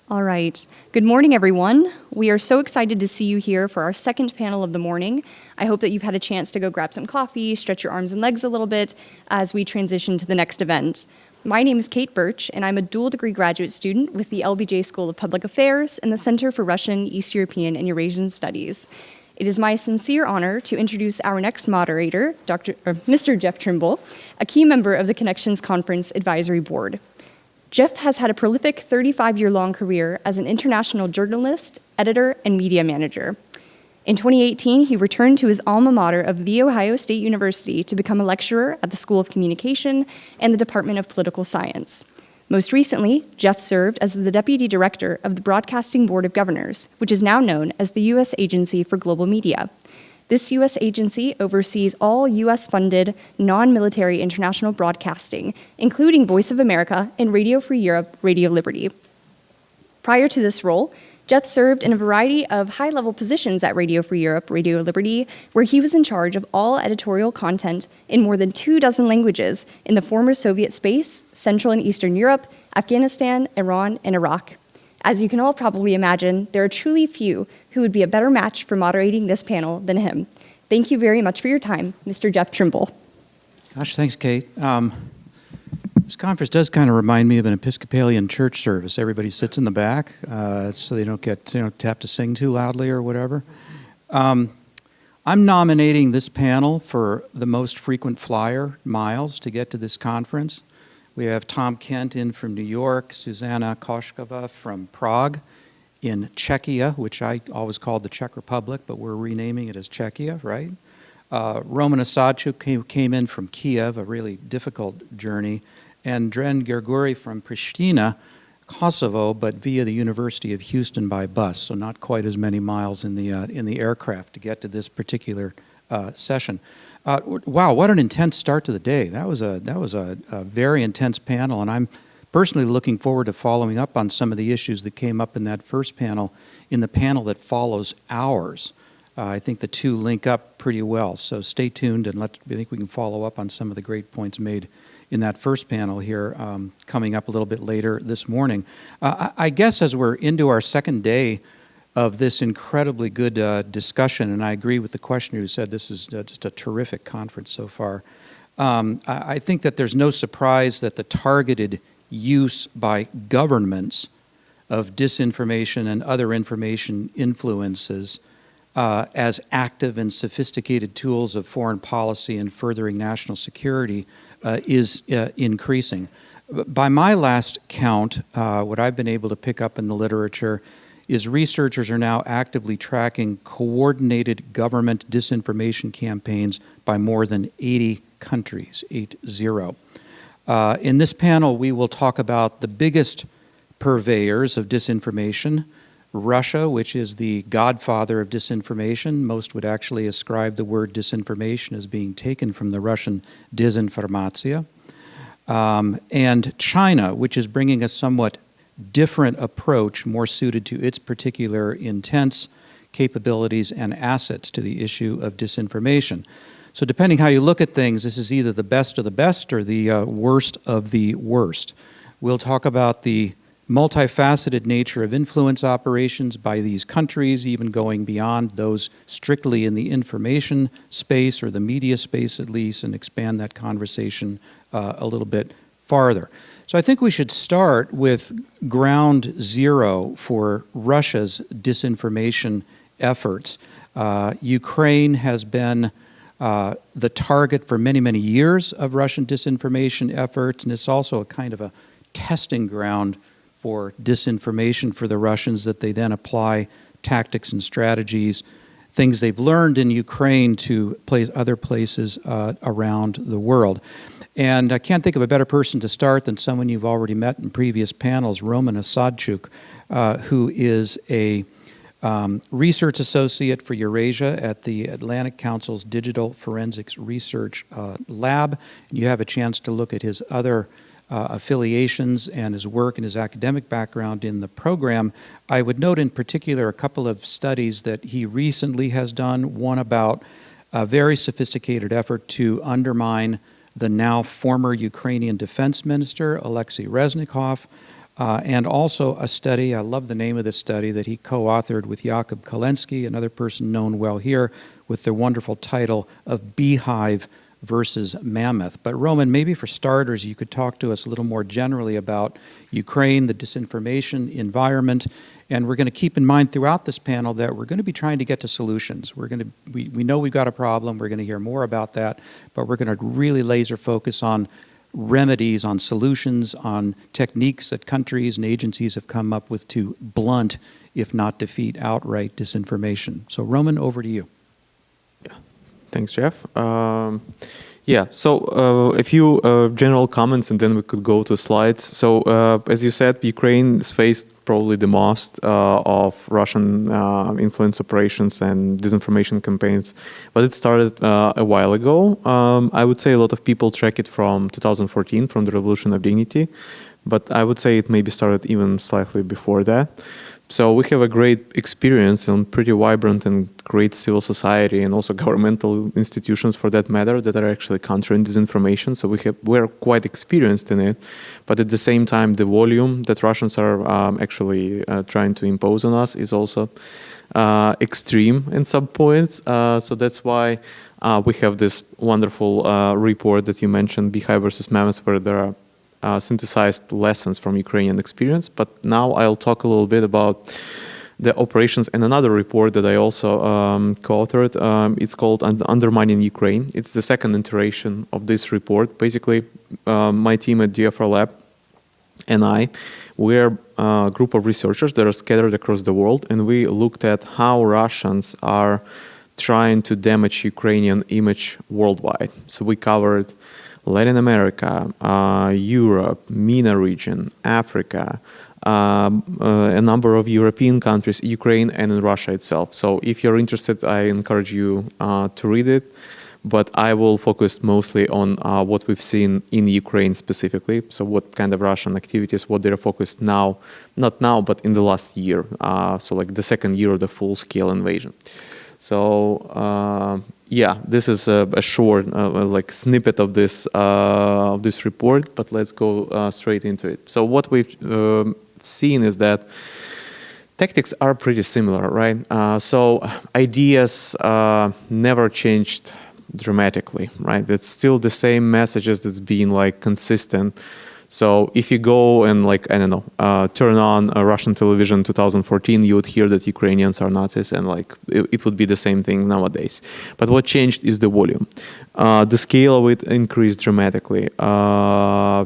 All right. Good morning, everyone. We are so excited to see you here for our second panel of the morning. I hope that you've had a chance to go grab some coffee, stretch your arms and legs a little bit as we transition to the next event. My name is Kate Birch, and I'm a dual degree graduate student with the LBJ School of Public Affairs and the Center for Russian, East European, and Eurasian Studies. It is my sincere honor to introduce our next moderator, Mr. Jeff Trimble, a key member of the Connections Conference Advisory Board. Jeff has had a prolific 35-year-long career as an international journalist, editor, and media manager. In 2018, he returned to his alma mater of The Ohio State University to become a lecturer at the School of Communication and the Department of Political Science. Most recently, Jeff served as the deputy director of the Broadcasting Board of Governors, which is now known as the U.S. Agency for Global Media. This U.S. agency oversees all U.S.-funded, non-military international broadcasting, including Voice of America and Radio Free Europe, Radio Liberty. Prior to this role, Jeff served in a variety of high-level positions at Radio Free Europe, Radio Liberty, where he was in charge of all editorial content in more than 24 languages in the former Soviet space, Central and Eastern Europe, Afghanistan, Iran, and Iraq. As you can all probably imagine, there are truly few who would be a better match for moderating this panel than him. Thank you very much for your time, Mr. Jeff Trimble. Gosh, thanks, Kate. This conference does kind of remind me of an Episcopalian church service. Everybody sits in the back so they don't have to sing too loudly or whatever. I'm nominating this panel for the most frequent flyer miles to get to this conference. We have Tom Kent in from New York, Zuzana Koskova from Prague, in Czechia, which I always called the Czech Republic, but we're renaming it as Czechia, right? Roman Osadchuk came in from Kiev, a really difficult journey, and Dren Gerguri from Pristina, Kosovo, but via the University of Houston by bus, so not quite as many miles in the aircraft to get to this particular session. Wow, what an intense start to the day. That was a very intense panel, and I'm personally looking forward to following up on some of the issues that came up in that first panel, in the panel that follows ours. I think the two link up pretty well, so stay tuned, and I think we can follow up on some of the great points made in that first panel here coming up a little bit later this morning. I guess as we're into our second day of this incredibly good discussion, and I agree with the questioner who said this is just a terrific conference so far. I think that there's no surprise that the targeted use by governments of disinformation and other information influences as active and sophisticated tools of foreign policy and furthering national security is increasing. By my last count, what I've been able to pick up in the literature is researchers are now actively tracking coordinated government disinformation campaigns by more than 80 countries, 80. In this panel, we will talk about the biggest purveyors of disinformation, Russia, which is the godfather of disinformation. Most would actually ascribe the word disinformation as being taken from the Russian dezinformatia. And China, which is bringing a somewhat different approach, more suited to its particular intense capabilities and assets to the issue of disinformation. So depending how you look at things, this is either the best of the best or the worst of the worst. We'll talk about the multifaceted nature of influence operations by these countries, even going beyond those strictly in the information space or the media space at least, and expand that conversation a little bit farther. So I think we should start with ground zero for Russia's disinformation efforts. Ukraine has been the target for many, many years of Russian disinformation efforts, and it's also a kind of a testing ground for disinformation for the Russians that they then apply tactics and strategies, things they've learned in Ukraine to other places around the world. And I can't think of a better person to start than someone you've already met in previous panels, Roman Osadchuk, who is a research associate for Eurasia at the Atlantic Council's Digital Forensics Research Lab. You have a chance to look at his other affiliations and his work and his academic background in the program. I would note in particular a couple of studies that he recently has done, one about a very sophisticated effort to undermine the now former Ukrainian defense minister, Alexei Reznikov, And also a study, I love the name of this study, that he co-authored with Jakub Kalensky, another person known well here, with the wonderful title of Beehive versus Mammoth. But Roman, maybe for starters, you could talk to us a little more generally about Ukraine, the disinformation environment, and we're going to keep in mind throughout this panel that we're going to be trying to get to solutions. We know we've got a problem, we're going to hear more about that, but we're going to really laser focus on remedies, on solutions, on techniques that countries and agencies have come up with to blunt, if not defeat, outright disinformation. So Roman, over to you. Yeah, thanks, Jeff. So a few general comments, and then we could go to slides. So as you said, Ukraine is faced probably the most of Russian influence operations and disinformation campaigns, but it started a while ago. I would say a lot of people track it from 2014, from the Revolution of Dignity, but I would say it maybe started even slightly before that. So we have a great experience and pretty vibrant and great civil society and also governmental institutions for that matter that are actually countering disinformation. So we're quite experienced in it, but at the same time, the volume that Russians are actually trying to impose on us is also extreme in some points. So that's why we have this wonderful report that you mentioned, Beehive versus Mammoth, where there are synthesized lessons from Ukrainian experience. But now I'll talk a little bit about the operations and another report that I also co-authored. It's called Undermining Ukraine. It's the second iteration of this report. Basically, my team at DFR Lab and we're a group of researchers that are scattered across the world, and we looked at how Russians are trying to damage Ukrainian image worldwide. So we covered Latin America, Europe, MENA region, Africa, a number of European countries, Ukraine, and in Russia itself. So if you're interested, I encourage you to read it, but I will focus mostly on what we've seen in Ukraine specifically. So what kind of Russian activities, what they're focused now, not now, but in the last year. So like the second year of the full-scale invasion. So this is a short like snippet of this report, but let's go straight into it. So what we've seen is that tactics are pretty similar, right? So ideas never changed dramatically, right? It's still the same messages that's being like consistent. So if you go and turn on a Russian television 2014, you would hear that Ukrainians are Nazis, and it would be the same thing nowadays. But what changed is the volume. The scale of it increased dramatically.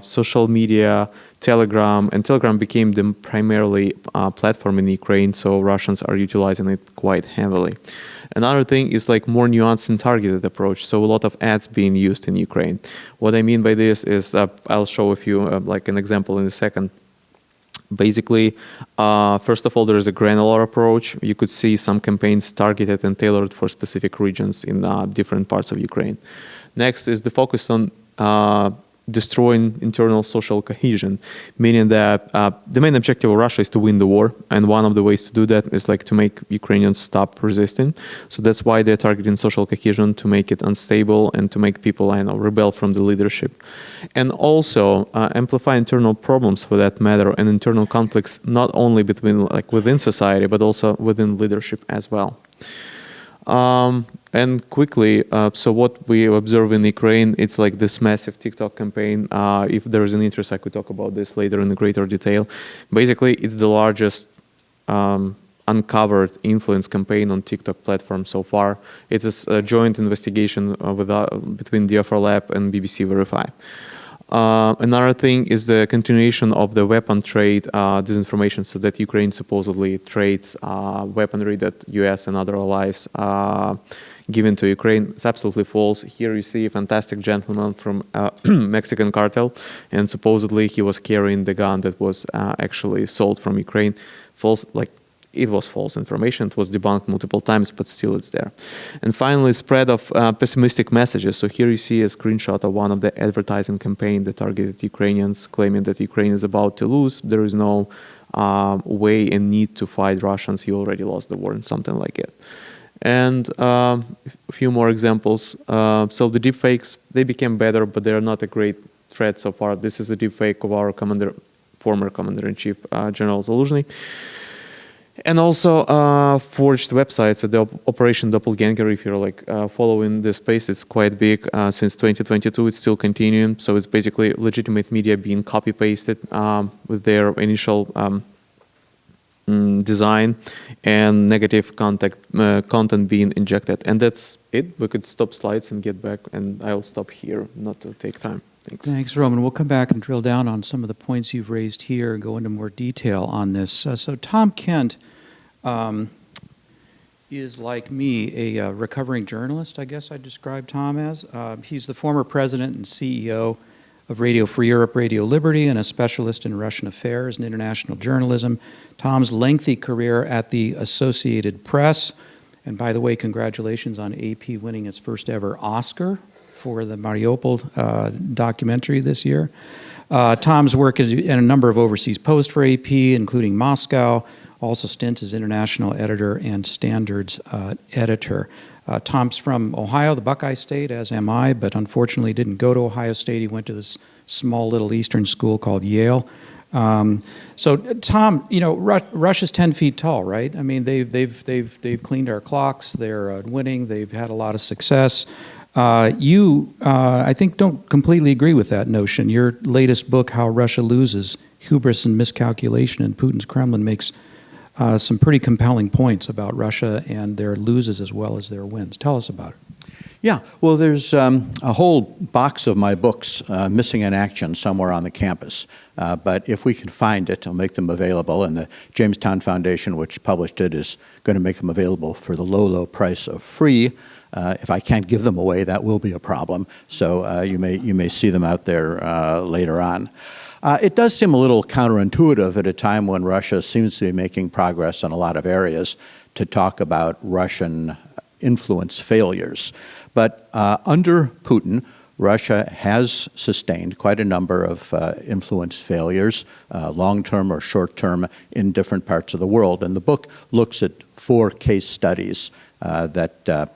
Social media, Telegram became the primarily platform in Ukraine, so Russians are utilizing it quite heavily. Another thing is more nuanced and targeted approach. So a lot of ads being used in Ukraine. What I mean by this is I'll show a few, an example in a second. Basically, first of all, there is a granular approach. You could see some campaigns targeted and tailored for specific regions in different parts of Ukraine. Next is the focus on destroying internal social cohesion, meaning that the main objective of Russia is to win the war, and one of the ways to do that is to make Ukrainians stop resisting. So that's why they're targeting social cohesion, to make it unstable and to make people rebel from the leadership, and also amplify internal problems for that matter, and internal conflicts not only between within society but also within leadership as well. And quickly, so what we observe in Ukraine, it's this massive TikTok campaign. If there is an interest, I could talk about this later in greater detail. Basically, it's the largest uncovered influence campaign on TikTok platform so far. It is a joint investigation between DFR Lab and BBC Verify. Another thing is the continuation of the weapon trade disinformation, so that Ukraine supposedly trades weaponry that US and other allies given to Ukraine. It's absolutely false. Here you see a fantastic gentleman from Mexican cartel, and supposedly he was carrying the gun that was actually sold from Ukraine. False, it was false information. It was debunked multiple times, but still it's there. And finally, spread of pessimistic messages. So here you see a screenshot of one of the advertising campaign that targeted Ukrainians, claiming that Ukraine is about to lose. There is no way and need to fight Russians. You already lost the war, and something like it. And a few more examples. So the deepfakes, they became better, but they are not a great threat so far. This is a deepfake of our former Commander-in-Chief General Zaluzhny. And also forged websites at the Operation Doppelganger. If you're following this space, it's quite big. Since 2022, it's still continuing. So it's basically legitimate media being copy-pasted with their initial design and negative content being injected. And that's it. We could stop slides and get back, and I'll stop here, not to take time. Thanks. Thanks, Roman. We'll come back and drill down on some of the points you've raised here and go into more detail on this. So Tom Kent is, like me, a recovering journalist, I guess I'd describe Tom as. He's the former president and CEO of Radio Free Europe, Radio Liberty, and a specialist in Russian affairs and international journalism. Tom's lengthy career at the Associated Press, and by the way, congratulations on AP winning its first ever Oscar for the Mariupol documentary this year. Tom's work is in a number of overseas posts for AP, including Moscow, also stints as international editor and standards editor. Tom's from Ohio, the Buckeye State, as am I, but unfortunately didn't go to Ohio State. He went to this small little eastern school called Yale. So Tom, Russia's 10 feet tall, right? I mean, they've cleaned our clocks. They're winning. They've had a lot of success. You, I think, don't completely agree with that notion. Your latest book, How Russia Loses, Hubris and Miscalculation in Putin's Kremlin, makes some pretty compelling points about Russia and their loses as well as their wins. Tell us about it. Yeah, well, there's a whole box of my books missing in action somewhere on the campus. But if we can find it, I'll make them available. And the Jamestown Foundation, which published it, is going to make them available for the low, low price of free. If I can't give them away, that will be a problem. So you may see them out there later on. It does seem a little counterintuitive at a time when Russia seems to be making progress in a lot of areas to talk about Russian influence failures. But under Putin, Russia has sustained quite a number of influence failures, long-term or short-term, in different parts of the world. And the book looks at 4 case studies that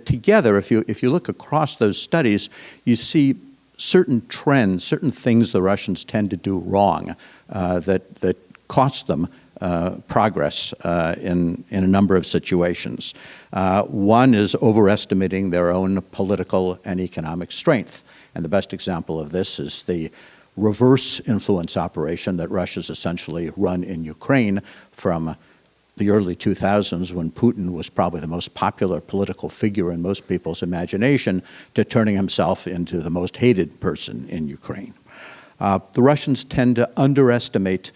together, if you look across those studies, you see certain trends, certain things the Russians tend to do wrong that cost them progress in a number of situations. One is overestimating their own political and economic strength. And the best example of this is the reverse influence operation that Russia's essentially run in Ukraine from the early 2000s, when Putin was probably the most popular political figure in most people's imagination, to turning himself into the most hated person in Ukraine. The Russians tend to underestimate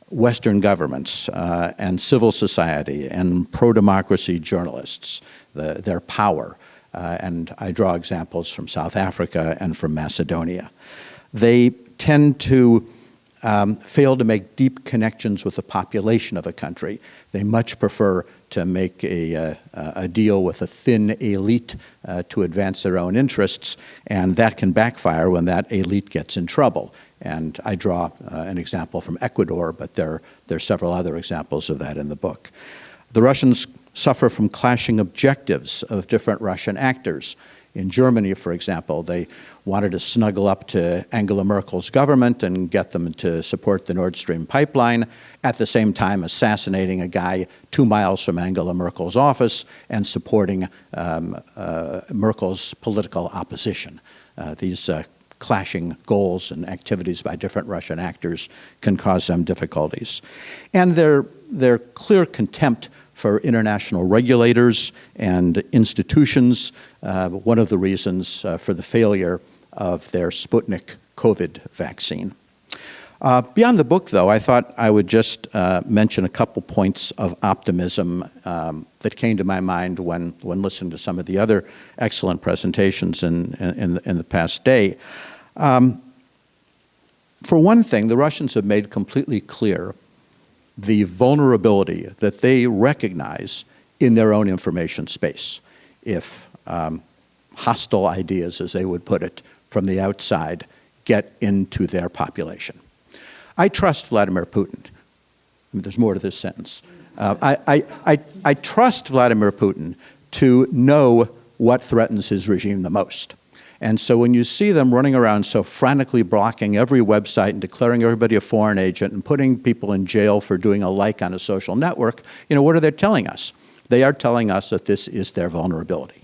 Western governments and civil society and pro-democracy journalists, their power. And I draw examples from South Africa and from Macedonia. They tend to fail to make deep connections with the population of a country. They much prefer to make a deal with a thin elite to advance their own interests, and that can backfire when that elite gets in trouble. And I draw an example from Ecuador, but there are several other examples of that in the book. The Russians suffer from clashing objectives of different Russian actors. In Germany, for example, they wanted to snuggle up to Angela Merkel's government and get them to support the Nord Stream pipeline, at the same time assassinating a guy 2 miles from Angela Merkel's office and supporting Merkel's political opposition. These clashing goals and activities by different Russian actors can cause them difficulties. And their clear contempt for international regulators and institutions, one of the reasons for the failure of their Sputnik COVID vaccine. Beyond the book, though, I thought I would just mention a couple points of optimism that came to my mind when listening to some of the other excellent presentations in the past day. For one thing, the Russians have made completely clear the vulnerability that they recognize in their own information space if hostile ideas, as they would put it, from the outside get into their population. I trust Vladimir Putin. I mean, there's more to this sentence. I trust Vladimir Putin to know what threatens his regime the most. And so when you see them running around so frantically blocking every website and declaring everybody a foreign agent and putting people in jail for doing a like on a social network, what are they telling us? They are telling us that this is their vulnerability.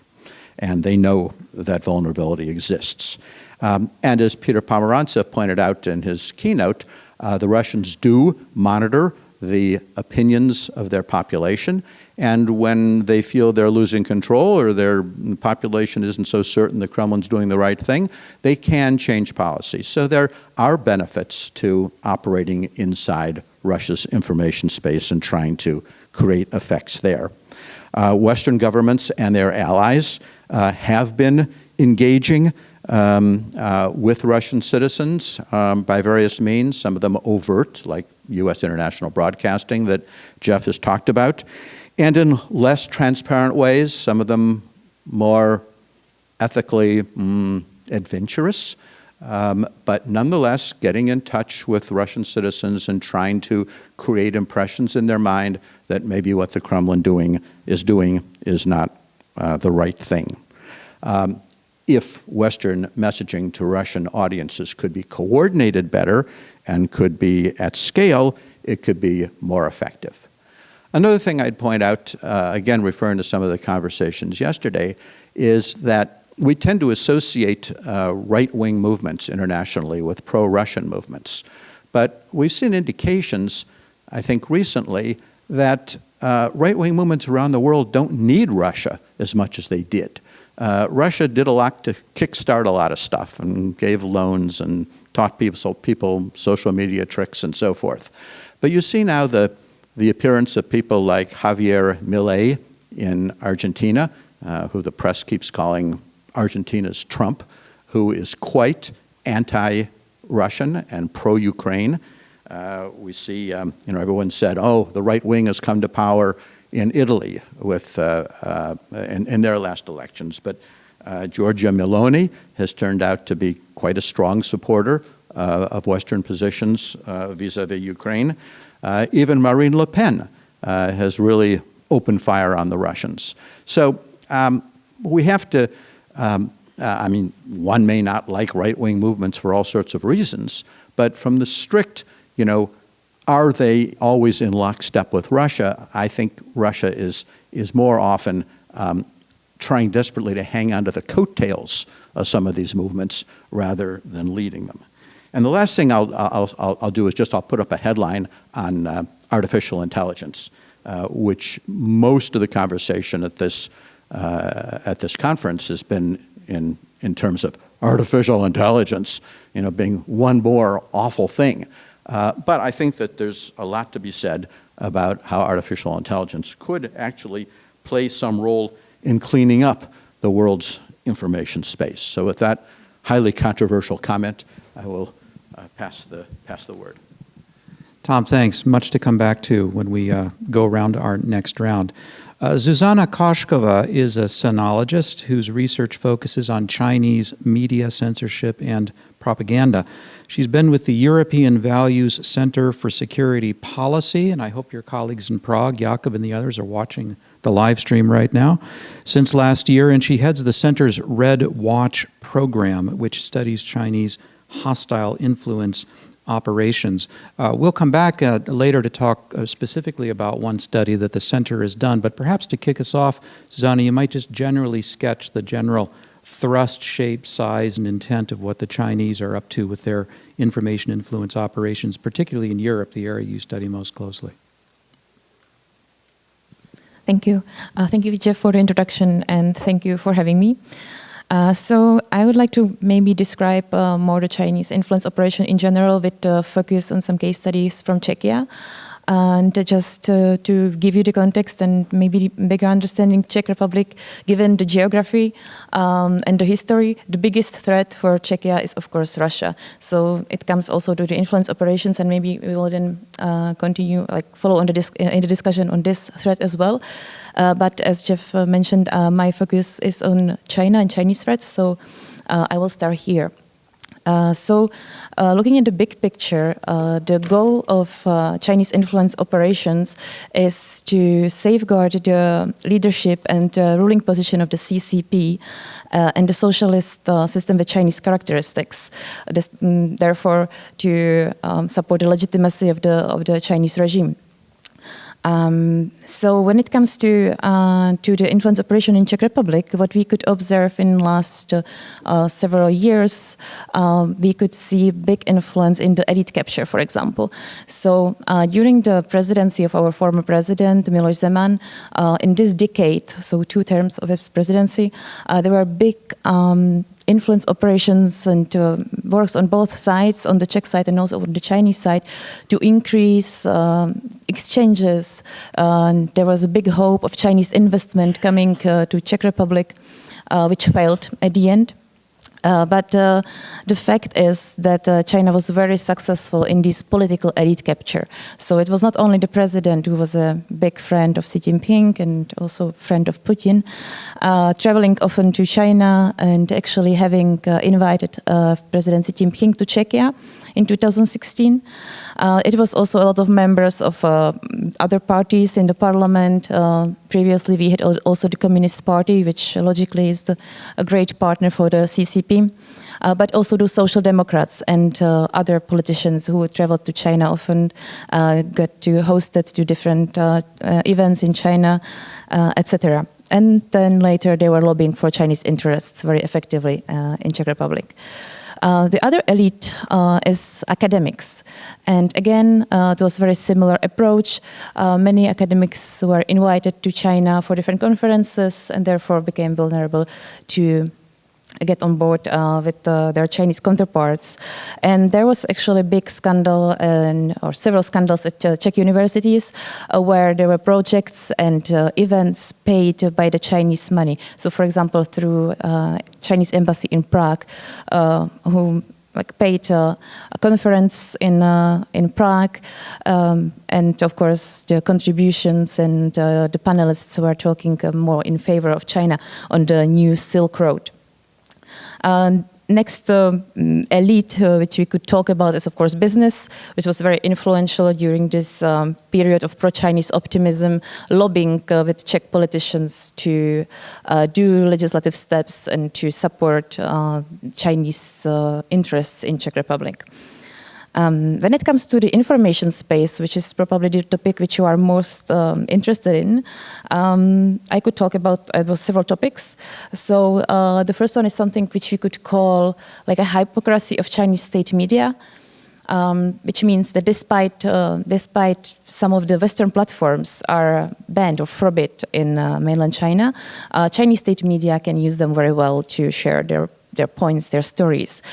And they know that vulnerability exists. And as Peter Pomerantsev pointed out in his keynote, the Russians do monitor the opinions of their population, and when they feel they're losing control or their population isn't so certain the Kremlin's doing the right thing, they can change policy. So there are benefits to operating inside Russia's information space and trying to create effects there. Western governments and their allies have been engaging with Russian citizens by various means, some of them overt, like U.S. international broadcasting that Jeff has talked about, and in less transparent ways, some of them more ethically adventurous, but nonetheless getting in touch with Russian citizens and trying to create impressions in their mind that maybe what the Kremlin is not the right thing. If Western messaging to Russian audiences could be coordinated better and could be at scale, it could be more effective. Another thing I'd point out, again referring to some of the conversations yesterday, is that we tend to associate right-wing movements internationally with pro-Russian movements. But we've seen indications, I think recently, that right-wing movements around the world don't need Russia as much as they did. Russia did a lot to kickstart a lot of stuff and gave loans and taught people social media tricks and so forth. But you see now the appearance of people like Javier Milei in Argentina, who the press keeps calling Argentina's Trump, who is quite anti-Russian and pro-Ukraine. We see, everyone said, oh, the right wing has come to power in Italy with in their last elections, but Giorgia Meloni has turned out to be quite a strong supporter of Western positions vis-a-vis Ukraine. Even Marine Le Pen has really opened fire on the Russians. So we have to, one may not like right-wing movements for all sorts of reasons, but from the strict, are they always in lockstep with Russia? I think Russia is more often trying desperately to hang onto the coattails of some of these movements rather than leading them. And the last thing I'll do is I'll put up a headline on artificial intelligence, which most of the conversation at this conference has been in terms of artificial intelligence, being one more awful thing. But I think that there's a lot to be said about how artificial intelligence could actually play some role in cleaning up the world's information space. So with that highly controversial comment, I will pass the word. Tom, thanks. Much to come back to when we go around our next round. Zuzana Koskova is a sinologist whose research focuses on Chinese media censorship and propaganda. She's been with the European Values Center for Security Policy, and I hope your colleagues in Prague, Jakob and the others, are watching the live stream right now, since last year, and she heads the center's Red Watch program, which studies Chinese hostile influence operations. We'll come back later to talk specifically about one study that the center has done, but perhaps to kick us off, Zuzana, you might just generally sketch the general thrust, shape, size, and intent of what the Chinese are up to with their information influence operations, particularly in Europe, the area you study most closely. Thank you. Thank you, Jeff, for the introduction, and thank you for having me. So I would like to maybe describe more the Chinese influence operation in general with focus on some case studies from Czechia. And just to give you the context and maybe bigger understanding, Czech Republic, given the geography and the history, the biggest threat for Czechia is, of course, Russia. So it comes also to the influence operations, and maybe we will then continue, follow on in the discussion on this threat as well. But as Jeff mentioned, my focus is on China and Chinese threats, so I will start here. Looking at the big picture, the goal of Chinese influence operations is to safeguard the leadership and ruling position of the CCP and the socialist system with Chinese characteristics. Therefore, to support the legitimacy of the Chinese regime. So when it comes to the influence operation in Czech Republic, what we could observe in last several years, we could see big influence in the elite capture, for example. So during the presidency of our former president, Miloš Zeman, in this decade, so 2 terms of his presidency, there were big influence operations and works on both sides, on the Czech side and also on the Chinese side, to increase exchanges. There was a big hope of Chinese investment coming to Czech Republic, which failed at the end. But the fact is that China was very successful in this political elite capture. So it was not only the president who was a big friend of Xi Jinping and also friend of Putin, traveling often to China and actually having invited President Xi Jinping to Czechia in 2016. It was also a lot of members of other parties in the parliament. Previously, we had also the Communist Party, which logically is a great partner for the CCP, but also the Social Democrats and other politicians who traveled to China often got to host it to different events in China, etc. And then later they were lobbying for Chinese interests very effectively in Czech Republic. The other elite is academics. And again, it was a very similar approach. Many academics were invited to China for different conferences and therefore became vulnerable to get on board with their Chinese counterparts. And there was actually a big scandal or several scandals at Czech universities where there were projects and events paid by the Chinese money. So for example, through Chinese embassy in Prague, who paid a conference in Prague, and of course the contributions and the panelists were talking more in favor of China on the new Silk Road. Next elite, which we could talk about, is of course business, which was very influential during this period of pro-Chinese optimism, lobbying with Czech politicians to do legislative steps and to support Chinese interests in Czech Republic. When it comes to the information space, which is probably the topic which you are most interested in, I could talk about several topics. So the first one is something which we could call like a hypocrisy of Chinese state media, which means that despite some of the Western platforms are banned or forbid in mainland China, Chinese state media can use them very well to share their points, their stories.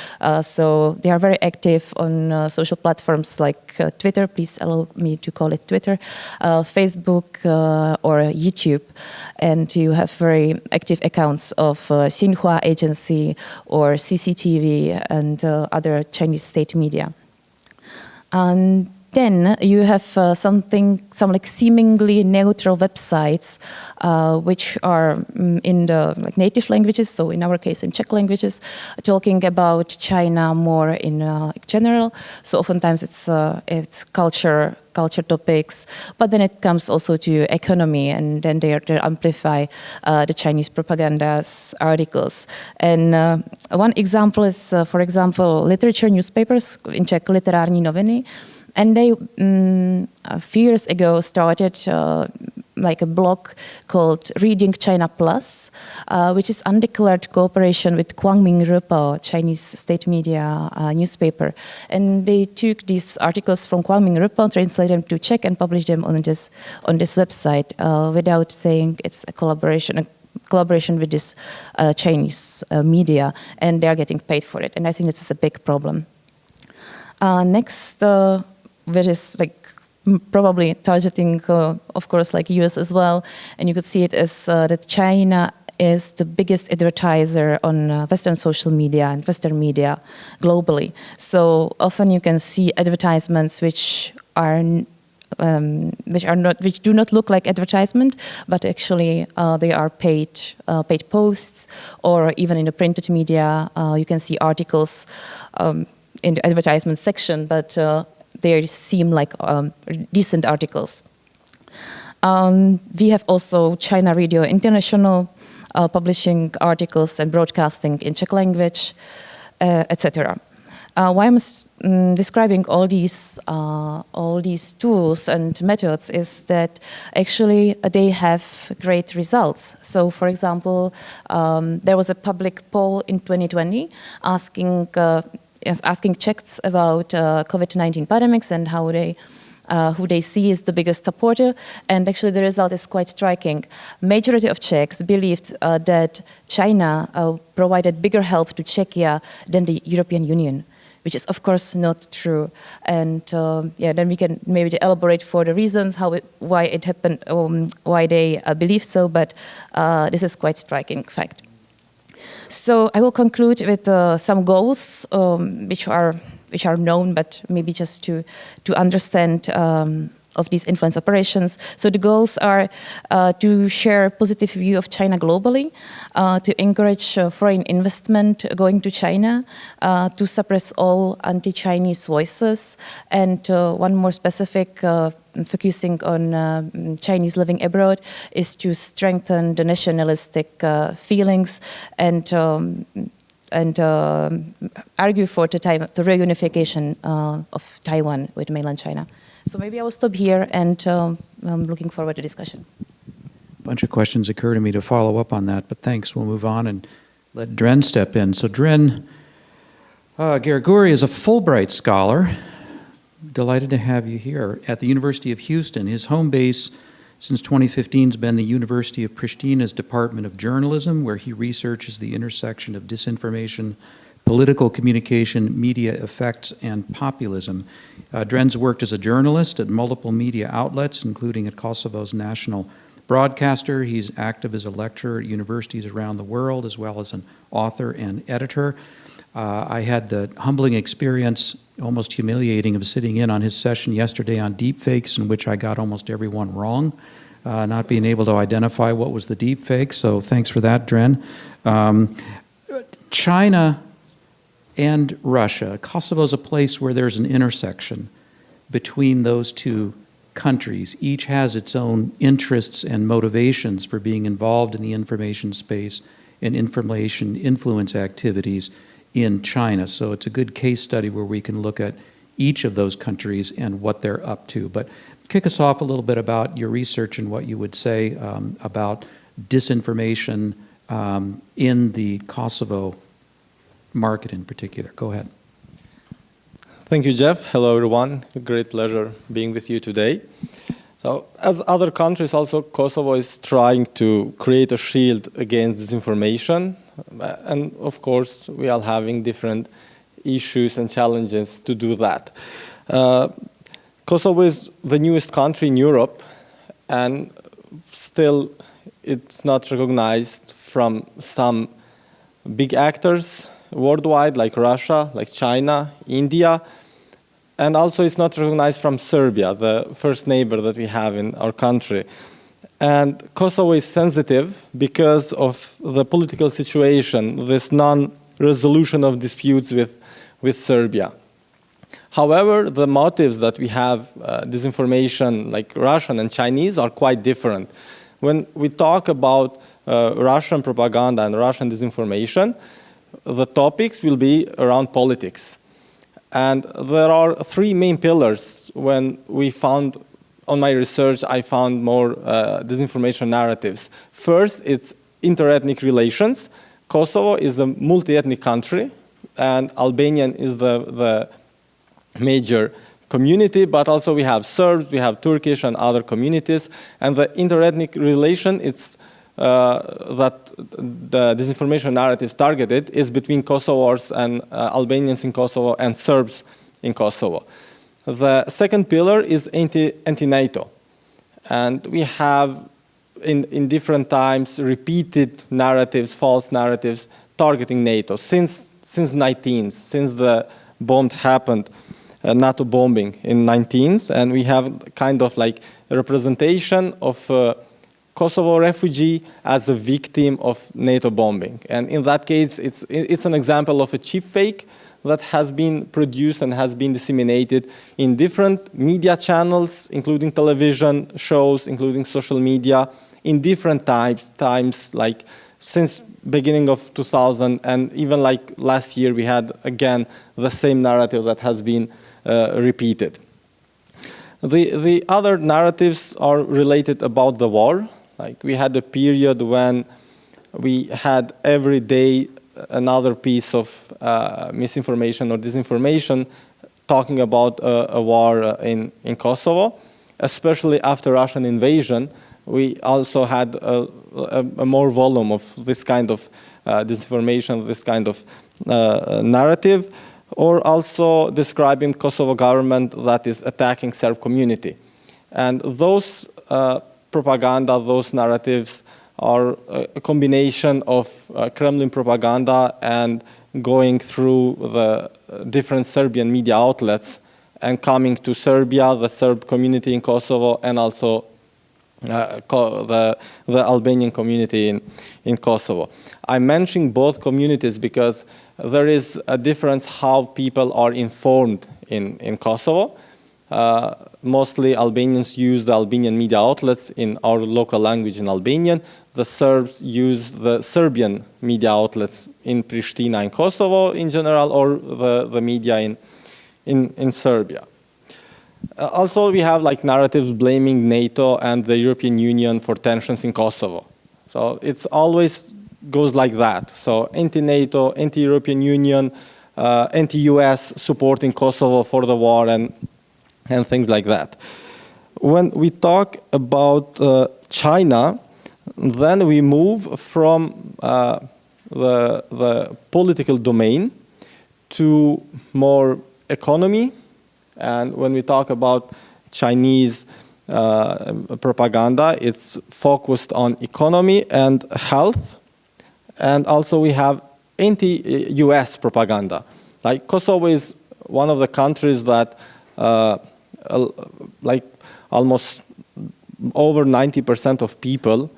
So they are very active on social platforms like Twitter, please allow me to call it Twitter, Facebook or YouTube. And you have very active accounts of Xinhua Agency or CCTV and other Chinese state media. And then you have some like seemingly neutral websites, which are in the native languages. So in our case, in Czech languages, talking about China more in general. So oftentimes it's culture topics, but then it comes also to economy, and then they amplify the Chinese propaganda's articles. And one example is, for example, literature newspapers, in Czech literární noviny. And they, a few years ago, started like a blog called Reading China Plus, which is undeclared cooperation with Quangming Repo, Chinese state media newspaper. And they took these articles from Quangming Repo, translated them to Czech, and published them on this website without saying it's a collaboration with this Chinese media, and they are getting paid for it. And I think this is a big problem. Next, which is like probably targeting, of course, like US as well, and you could see it as that China is the biggest advertiser on Western social media and Western media globally. So often you can see advertisements which are which do not look like advertisement, but actually they are paid posts, or even in the printed media you can see articles in the advertisement section, but they seem like decent articles. We have also China Radio International publishing articles and broadcasting in Czech language, etc. Why I'm describing all these tools and methods is that actually they have great results. So, for example, there was a public poll in 2020 asking Czechs about COVID-19 pandemics and how who they see as the biggest supporter, and actually the result is quite striking. Majority of Czechs believed that China provided bigger help to Czechia than the European Union, which is of course not true. And then we can maybe elaborate for the reasons why it happened, why they believe so, but this is quite striking fact. So I will conclude with some goals which are known, but maybe just to understand of these influence operations. So the goals are to share a positive view of China globally, to encourage foreign investment going to China, to suppress all anti-Chinese voices, and one more specific focusing on Chinese living abroad is to strengthen the nationalistic feelings and argue for the reunification of Taiwan with mainland China. So maybe I will stop here, and I'm looking forward to discussion. A bunch of questions occur to me to follow up on that, but thanks. We'll move on and let Dren step in. So Dren, Gerguri is a Fulbright scholar. Delighted to have you here at the University of Houston. His home base since 2015 has been the University of Pristina's Department of Journalism, where he researches the intersection of disinformation, political communication, media effects, and populism. Dren's worked as a journalist at multiple media outlets, including at Kosovo's national broadcaster. He's active as a lecturer at universities around the world, as well as an author and editor. I had the humbling experience, almost humiliating, of sitting in on his session yesterday on deepfakes, in which I got almost everyone wrong, not being able to identify what was the deepfake, so thanks for that, Dren. China and Russia. Kosovo is a place where there's an intersection between those two countries. Each has its own interests and motivations for being involved in the information space and information influence activities in China. So it's a good case study where we can look at each of those countries and what they're up to. But kick us off a little bit about your research and what you would say about disinformation in the Kosovo market in particular. Go ahead. Thank you, Jeff. Hello, everyone. A great pleasure being with you today. So, as other countries, also Kosovo is trying to create a shield against disinformation. And of course, we are having different issues and challenges to do that. Kosovo is the newest country in Europe, and still it's not recognized from some big actors worldwide, like Russia, like China, India, and also it's not recognized from Serbia, the first neighbor that we have in our country. And Kosovo is sensitive because of the political situation, this non-resolution of disputes with Serbia. However, the motives that we have, disinformation like Russian and Chinese, are quite different. When we talk about Russian propaganda and Russian disinformation, the topics will be around politics. And there are three main pillars. When we found, on my research, I found more disinformation narratives. First, it's interethnic relations. Kosovo is a multi-ethnic country, and Albanian is the major community, but also we have Serbs, we have Turkish and other communities, and the interethnic relation, it's that the disinformation narratives targeted is between Kosovars and Albanians in Kosovo and Serbs in Kosovo. The second pillar is anti-NATO. And we have, in different times, repeated narratives, false narratives, targeting NATO since the bomb happened. NATO bombing in 19th, and we have kind of like a representation of Kosovo refugee as a victim of NATO bombing. And in that case, it's an example of a cheap fake that has been produced and has been disseminated in different media channels, including television shows, including social media, in different times, like since beginning of 2000, and even like last year we had again the same narrative that has been repeated. The other narratives are related about the war. Like we had a period when we had every day another piece of misinformation or disinformation talking about a war in Kosovo, especially after Russian invasion. We also had a more volume of this kind of disinformation, this kind of narrative, or also describing Kosovo government that is attacking Serb community. And those propaganda, those narratives are a combination of Kremlin propaganda and going through the different Serbian media outlets and coming to Serbia, the Serb community in Kosovo, and also the Albanian community in Kosovo. I'm mentioning both communities because there is a difference how people are informed in Kosovo. Mostly Albanians use the Albanian media outlets in our local language in Albanian. The Serbs use the Serbian media outlets in Pristina and Kosovo in general, or the media in Serbia. Also, we have like narratives blaming NATO and the European Union for tensions in Kosovo. So it's always goes like that. So anti-NATO, anti-European Union, anti-US supporting Kosovo for the war and things like that. When we talk about China, then we move from the political domain to more economy. And when we talk about Chinese propaganda, it's focused on economy and health. And also we have anti-US propaganda. Like Kosovo is one of the countries that like almost over 90% of people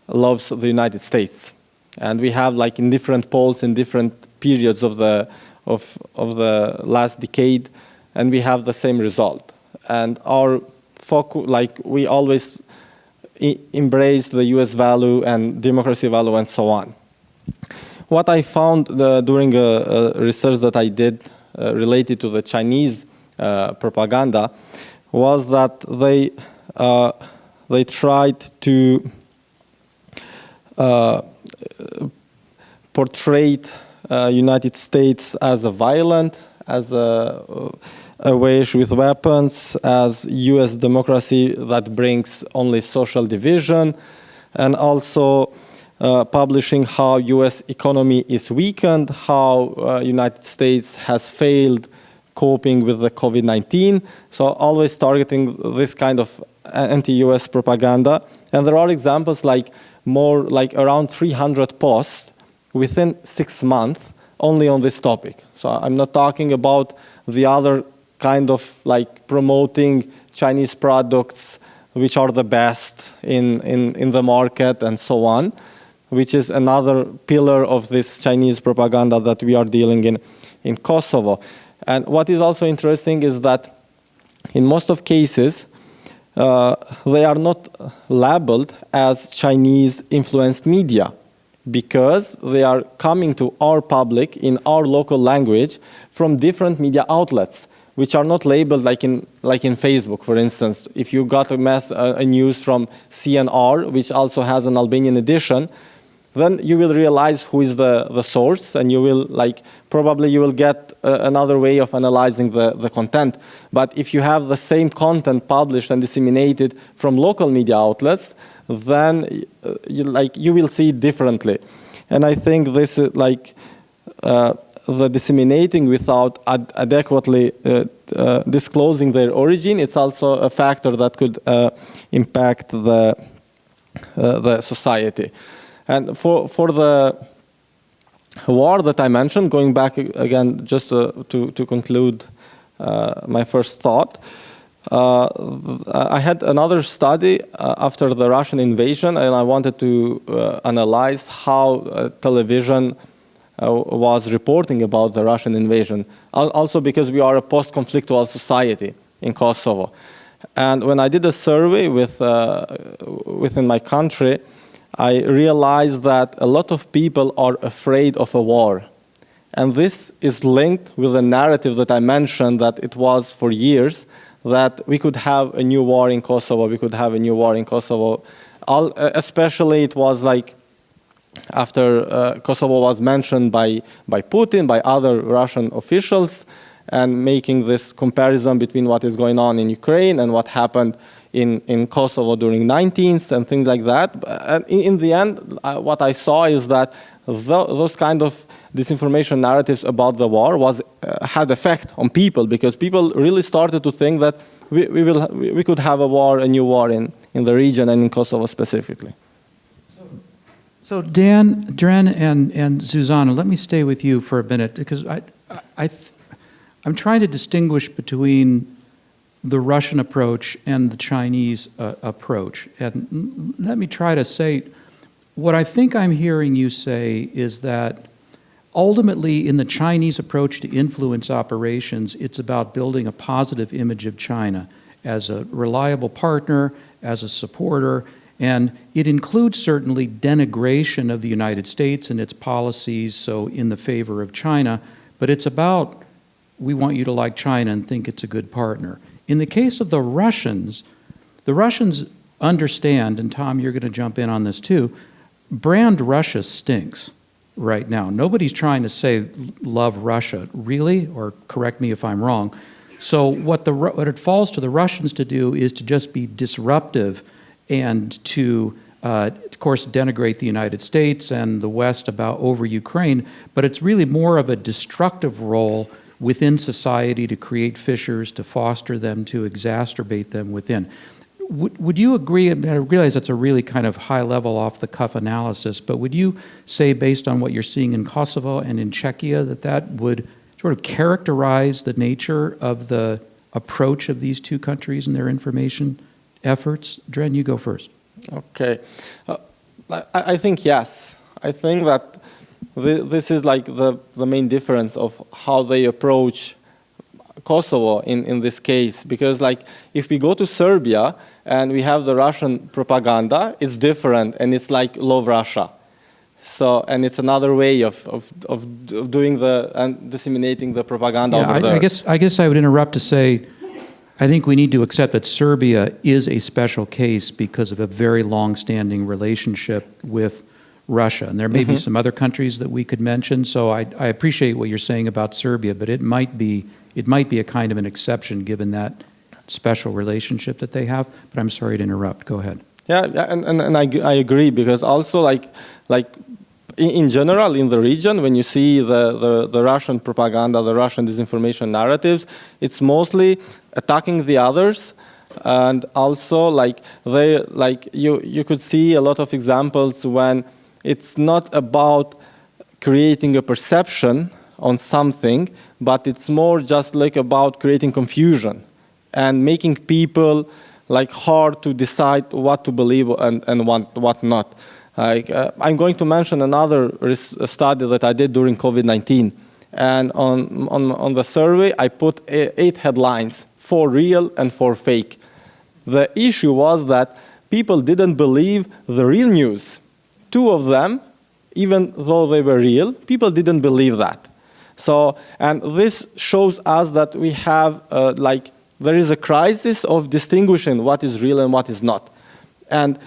loves the United States. And we have like in different polls in different periods of the last decade, and we have the same result. And our focus, like we always embrace the US value and democracy value and so on. What I found during a research that I did related to the Chinese propaganda was that they tried to portray United States as a violent, as a wage with weapons, as US democracy that brings only social division, and also publishing how US economy is weakened, how United States has failed coping with the COVID-19. So always targeting this kind of anti-US propaganda. And there are examples like around 300 posts within 6 months only on this topic. So I'm not talking about the other kind of like promoting Chinese products which are the best in the market and so on, which is another pillar of this Chinese propaganda that we are dealing in Kosovo. And what is also interesting is that in most of cases, they are not labeled as Chinese influenced media because they are coming to our public in our local language from different media outlets, which are not labeled like in Facebook, for instance. If you got a news from CNR, which also has an Albanian edition, then you will realize who is the source, and you will probably you will get another way of analyzing the content. But if you have the same content published and disseminated from local media outlets, then you will see it differently. And I think this is the disseminating without adequately disclosing their origin. It's also a factor that could impact the society. And for the war that I mentioned, going back again just to conclude my first thought. I had another study after the Russian invasion, and I wanted to analyze how television was reporting about the Russian invasion. Also because we are a post-conflictual society in Kosovo. And when I did a survey within my country, I realized that a lot of people are afraid of a war. And this is linked with the narrative that I mentioned, that it was for years, that we could have a new war in Kosovo, especially it was like after Kosovo was mentioned by Putin, by other Russian officials, and making this comparison between what is going on in Ukraine and what happened in Kosovo during 19th and things like that. And in the end, what I saw is that those kind of disinformation narratives about the war had effect on people, because people really started to think that we could have a new war in the region and in Kosovo specifically. So Dan, Dren, and Zuzana, let me stay with you for a minute, because I'm trying to distinguish between the Russian approach and the Chinese approach. And let me try to say, what I think I'm hearing you say is that ultimately in the Chinese approach to influence operations, it's about building a positive image of China as a reliable partner, as a supporter, and it includes certainly denigration of the United States and its policies, so in the favor of China, but it's about, we want you to like China and think it's a good partner. In the case of the Russians understand, and Tom, you're going to jump in on this too, brand Russia stinks right now. Nobody's trying to say love Russia, really, or correct me if I'm wrong. So what it falls to the Russians to do is to just be disruptive and to, of course, denigrate the United States and the West over Ukraine, but it's really more of a destructive role within society to create fissures, to foster them, to exacerbate them within. Would you agree, and I realize that's a really kind of high-level, off-the-cuff analysis, but would you say, based on what you're seeing in Kosovo and in Czechia, that would sort of characterize the nature of the approach of these two countries and their information efforts? Dren, you go first. Okay. I think yes. I think that this is like the main difference of how they approach Kosovo in this case, because like if we go to Serbia and we have the Russian propaganda, it's different, and it's like love Russia. So, and it's another way of doing and disseminating the propaganda over there. I guess I would interrupt to say, I think we need to accept that Serbia is a special case because of a very long-standing relationship with Russia. And there may be some other countries that we could mention, so I appreciate what you're saying about Serbia, but it might be a kind of an exception given that special relationship that they have. But I'm sorry to interrupt. Go ahead. Yeah, and I agree, because also like in general in the region, when you see the Russian propaganda, the Russian disinformation narratives, it's mostly attacking the others. And also you could see a lot of examples when it's not about creating a perception on something, but it's more just like about creating confusion and making people like hard to decide what to believe and what not. Like I'm going to mention another study that I did during COVID-19, and on the survey I put 8 headlines, 4 real and 4 fake. The issue was that people didn't believe the real news. 2 of them, even though they were real, people didn't believe that. So, and this shows us that we have there is a crisis of distinguishing what is real and what is not. And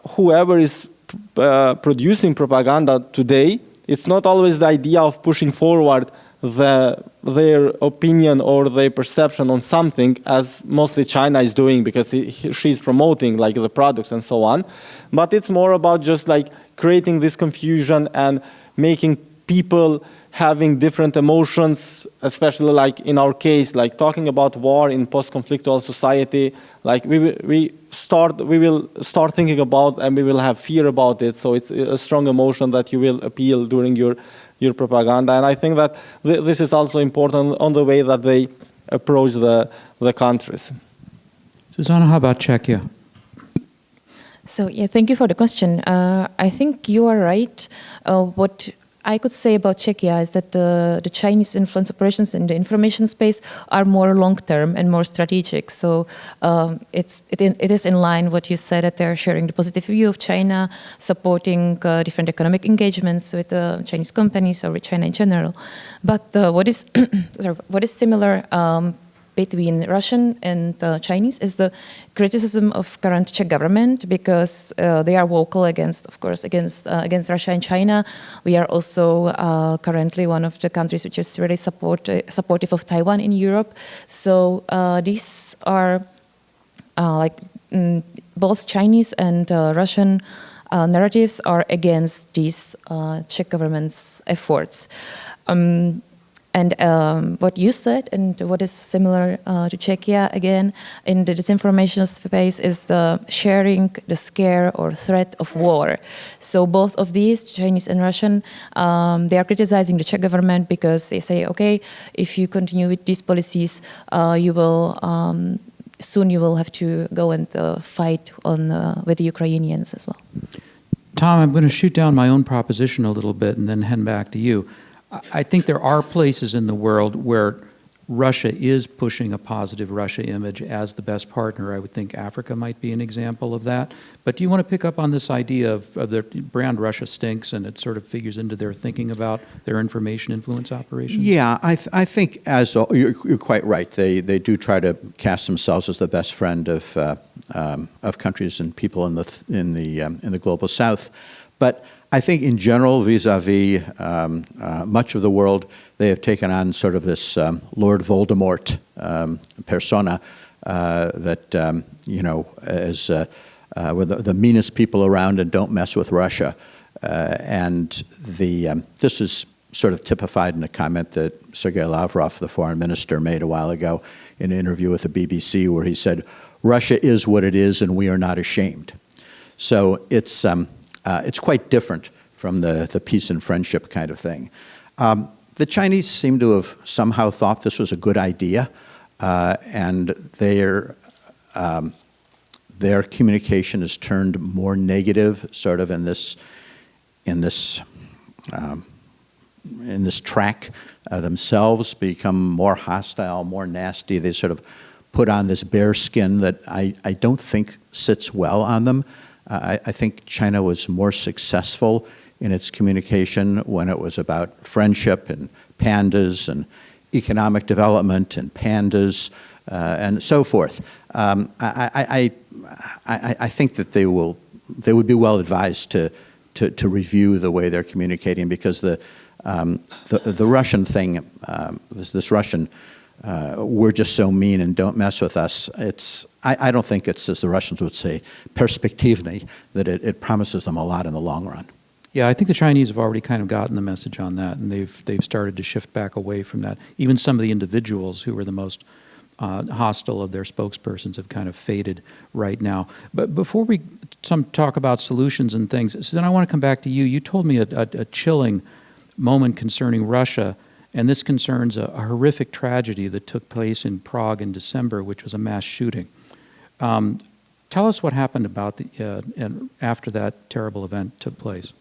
whoever is producing propaganda today, it's not always the idea of pushing forward their opinion or their perception on something, as mostly China is doing, because she's promoting like the products and so on. But it's more about just like creating this confusion and making people having different emotions, especially like in our case, like talking about war in post-conflictual society, like we will start thinking about, and we will have fear about it. So it's a strong emotion that you will appeal during your your propaganda. And I think that this is also important on the way that they approach the countries. Zuzana, how about Czechia? So yeah, thank you for the question. I think you are right. What I could say about Czechia is that the Chinese influence operations in the information space are more long-term and more strategic. So it is in line what you said, that they're sharing the positive view of China, supporting different economic engagements with Chinese companies or with China in general. But what is what is similar between Russian and Chinese is the criticism of current Czech government, because they are vocal against, of course, against Russia and China. We are also currently one of the countries which is really supportive of Taiwan in Europe. So these are both Chinese and Russian narratives are against these Czech government's efforts. And what you said, and what is similar to Czechia, again, in the disinformation space, is the sharing the scare or threat of war. So both of these, Chinese and Russian, they are criticizing the Czech government because they say, okay, if you continue with these policies, you will soon you will have to go and fight with the Ukrainians as well. Tom, I'm going to shoot down my own proposition a little bit and then hand back to you. I think there are places in the world where Russia is pushing a positive Russia image as the best partner. I would think Africa might be an example of that. But do you want to pick up on this idea of the brand Russia stinks, and it sort of figures into their thinking about their information influence operations? Yeah, I think you're quite right. They do try to cast themselves as the best friend of countries and people in the global South. But I think in general, vis-a-vis much of the world, they have taken on sort of this Lord Voldemort persona that, as we're the meanest people around and don't mess with Russia. And this is sort of typified in a comment that Sergei Lavrov, the foreign minister, made a while ago in an interview with the BBC, where he said, "Russia is what it is, and we are not ashamed." So it's quite different from the peace and friendship kind of thing. The Chinese seem to have somehow thought this was a good idea, and their communication has turned more negative, sort of in this track. Themselves become more hostile, more nasty. They sort of put on this bear skin that I don't think sits well on them. I think China was more successful in its communication when it was about friendship and pandas and economic development and pandas and so forth. I think that they would be well advised to review the way they're communicating, because the Russian thing, this Russian, we're just so mean and don't mess with us. I don't think it's, as the Russians would say, perspektivny, that it promises them a lot in the long run. Yeah, I think the Chinese have already kind of gotten the message on that, and they've started to shift back away from that. Even some of the individuals who were the most hostile of their spokespersons have kind of faded right now. But before we talk about solutions and things, so then I want to come back to you. You told me a chilling moment concerning Russia, and this concerns a horrific tragedy that took place in Prague in December, which was a mass shooting. Tell us what happened and after that terrible event took place.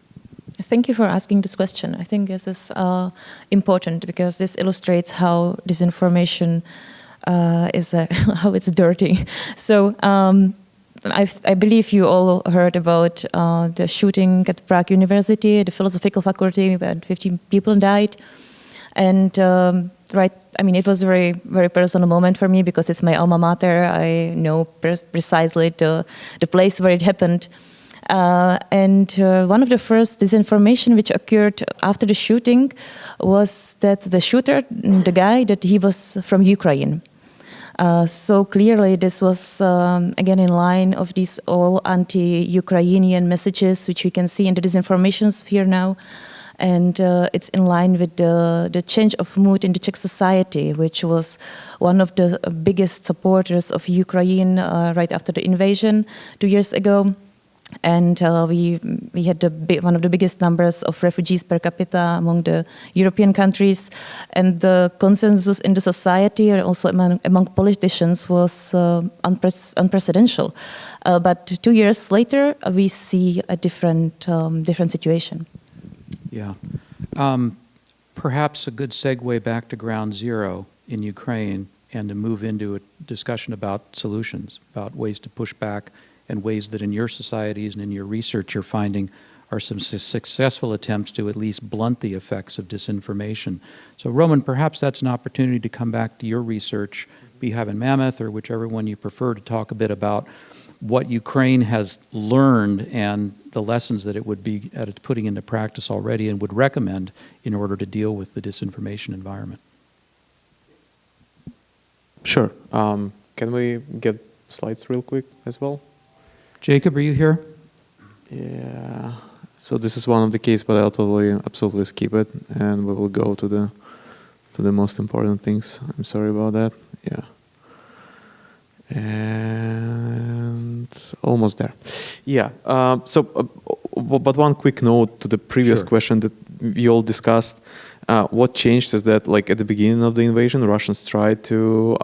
Thank you for asking this question. I think this is important, because this illustrates how disinformation how it's dirty. So I believe you all heard about the shooting at Prague University, the philosophical faculty, where 15 people died. And it was a very, very personal moment for me, because it's my alma mater. I know precisely the place where it happened. And one of the first disinformation which occurred after the shooting was that the shooter, the guy, that he was from Ukraine. So clearly this was, again, in line of these all anti-Ukrainian messages, which we can see in the disinformation sphere now. And it's in line with the change of mood in the Czech society, which was one of the biggest supporters of Ukraine right after the invasion 2 years ago. And we had one of the biggest numbers of refugees per capita among the European countries, and the consensus in the society, or also among politicians, was unprecedented. But 2 years later, we see a different situation. Yeah. Perhaps a good segue back to ground zero in Ukraine and to move into a discussion about solutions, about ways to push back and ways that in your societies and in your research you're finding are some successful attempts to at least blunt the effects of disinformation. So Roman, perhaps that's an opportunity to come back to your research, Beehive and Mammoth, or whichever one you prefer, to talk a bit about what Ukraine has learned and the lessons that it would be at its putting into practice already and would recommend in order to deal with the disinformation environment. Sure. Can we get slides real quick as well? Jacob, are you here? Yeah. So this is one of the cases, but I'll absolutely skip it, and we will go to the most important things. I'm sorry about that. Yeah. And almost there. Yeah. But one quick note to the previous question that we all discussed. What changed is that, like, at the beginning of the invasion, Russians tried to,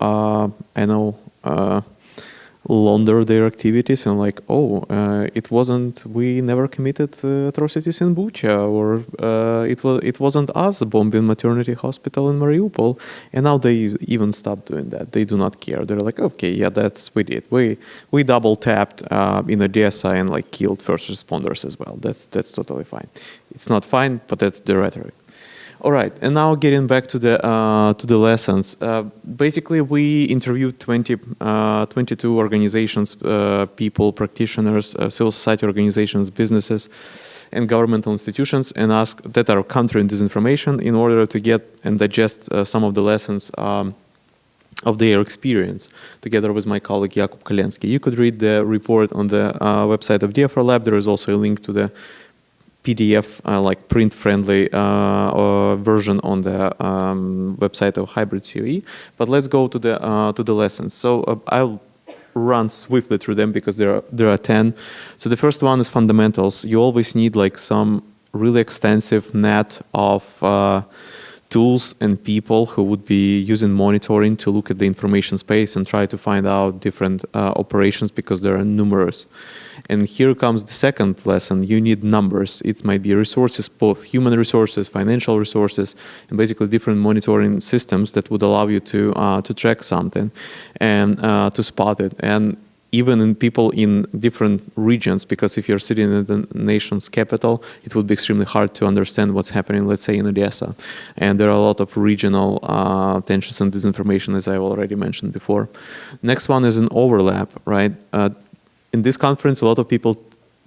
launder their activities and we never committed atrocities in Bucha, or it wasn't us bombing maternity hospital in Mariupol, and now they even stopped doing that. They do not care. They're like, okay, yeah, we did. We double tapped in Odessa and killed first responders as well. That's totally fine. It's not fine, but that's the rhetoric. All right, and now getting back to the lessons. Basically, we interviewed 22 organizations, people, practitioners, civil society organizations, businesses, and governmental institutions, and asked that are countering disinformation in order to get and digest some of the lessons of their experience, together with my colleague Jakub Kalensky. You could read the report on the website of DFR Lab. There is also a link to the PDF, print-friendly version on the website of Hybrid COE. But let's go to the lessons. So I'll run swiftly through them because there are 10. So the first one is fundamentals. You always need some really extensive net of tools and people who would be using monitoring to look at the information space and try to find out different operations, because there are numerous. And here comes the second lesson. You need numbers. It might be resources, both human resources, financial resources, and basically different monitoring systems that would allow you to track something and to spot it. And even in people in different regions, because if you're sitting in the nation's capital, it would be extremely hard to understand what's happening, let's say, in Odessa. And there are a lot of regional tensions and disinformation, as I already mentioned before. Next one is an overlap, right? In this conference, a lot of people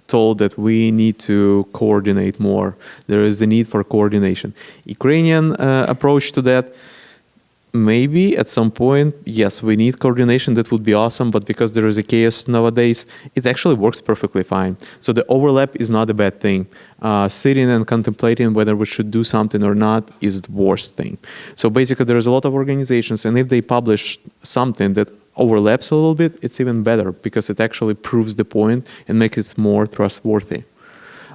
told that we need to coordinate more. There is the need for coordination. Ukrainian approach to that, maybe at some point, yes, we need coordination. That would be awesome. But because there is a chaos nowadays, it actually works perfectly fine. So the overlap is not a bad thing. Sitting and contemplating whether we should do something or not is the worst thing. So basically, there is a lot of organizations, and if they publish something that overlaps a little bit, it's even better, because it actually proves the point and makes it more trustworthy.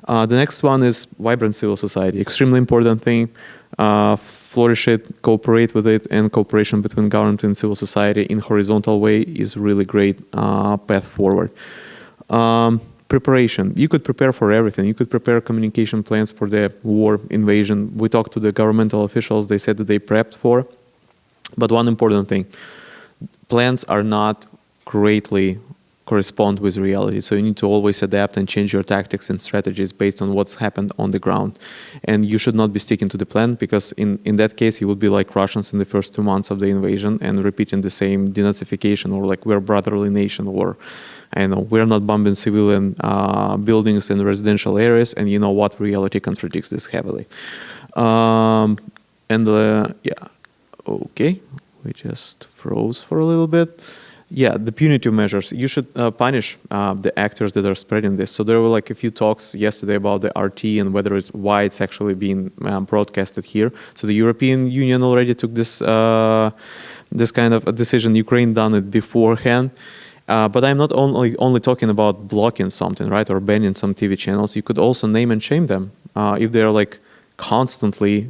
The next one is vibrant civil society. Extremely important thing. Flourish it, cooperate with it, and cooperation between government and civil society in horizontal way is really great path forward. Preparation. You could prepare for everything. You could prepare communication plans for the war invasion. We talked to the governmental officials. They said that they prepped for. But one important thing, plans are not greatly correspond with reality. So you need to always adapt and change your tactics and strategies based on what's happened on the ground. And you should not be sticking to the plan, because in that case, you would be like Russians in the first 2 months of the invasion and repeating the same denazification, or we're a brotherly nation, or we're not bombing civilian buildings and residential areas. And you know what? Reality contradicts this heavily. Okay. We just froze for a little bit. Yeah, the punitive measures. You should punish the actors that are spreading this. So there were a few talks yesterday about the RT and why it's actually being broadcasted here. So the European Union already took this kind of a decision. Ukraine done it beforehand. But I'm not only talking about blocking something, right, or banning some TV channels. You could also name and shame them if they're like constantly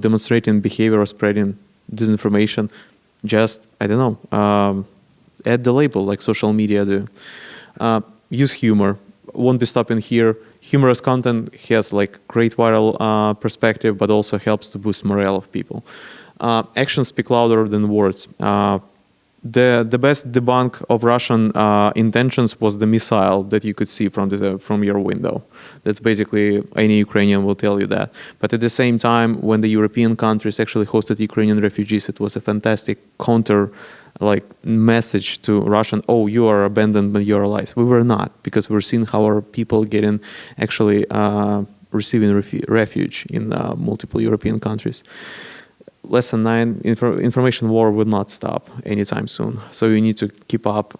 demonstrating behavior or spreading disinformation. Just, I don't know, add the label like social media do. Use humor. Won't be stopping here. Humorous content has like great viral perspective, but also helps to boost morale of people. Actions speak louder than words. The best debunk of Russian intentions was the missile that you could see from your window. That's basically, any Ukrainian will tell you that. But at the same time, when the European countries actually hosted Ukrainian refugees, it was a fantastic counter message to Russian, oh, you are abandoned by your allies. We were not, because we're seeing how our people getting actually receiving refuge in multiple European countries. Lesson 9, information war will not stop anytime soon. So you need to keep up,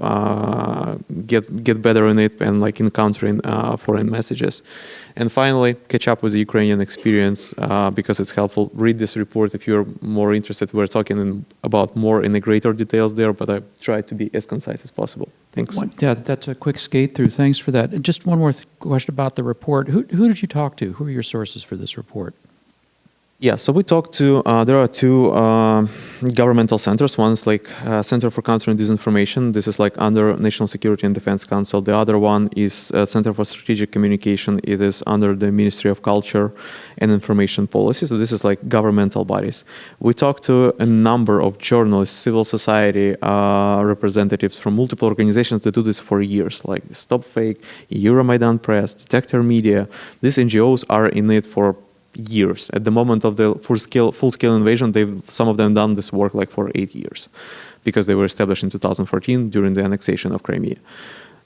get better in it, and like encountering foreign messages. And finally, catch up with the Ukrainian experience because it's helpful. Read this report if you're more interested. We're talking about more in the greater details there, but I tried to be as concise as possible. Thanks. Yeah, that's a quick skate through. Thanks for that. And just one more question about the report. Who did you talk to? Who are your sources for this report? Yeah, so we talked to, there are two governmental centers. One's like Center for Countering Disinformation. This is like under National Security and Defense Council. The other one is Center for Strategic Communication. It is under the Ministry of Culture and Information Policy. So this is like governmental bodies. We talked to a number of journalists, civil society representatives from multiple organizations that do this for years, like Stop Fake, Euromaidan Press, Detector Media. These NGOs are in it for years. At the moment of the full-scale invasion, some of them done this work like for 8 years, because they were established in 2014 during the annexation of Crimea.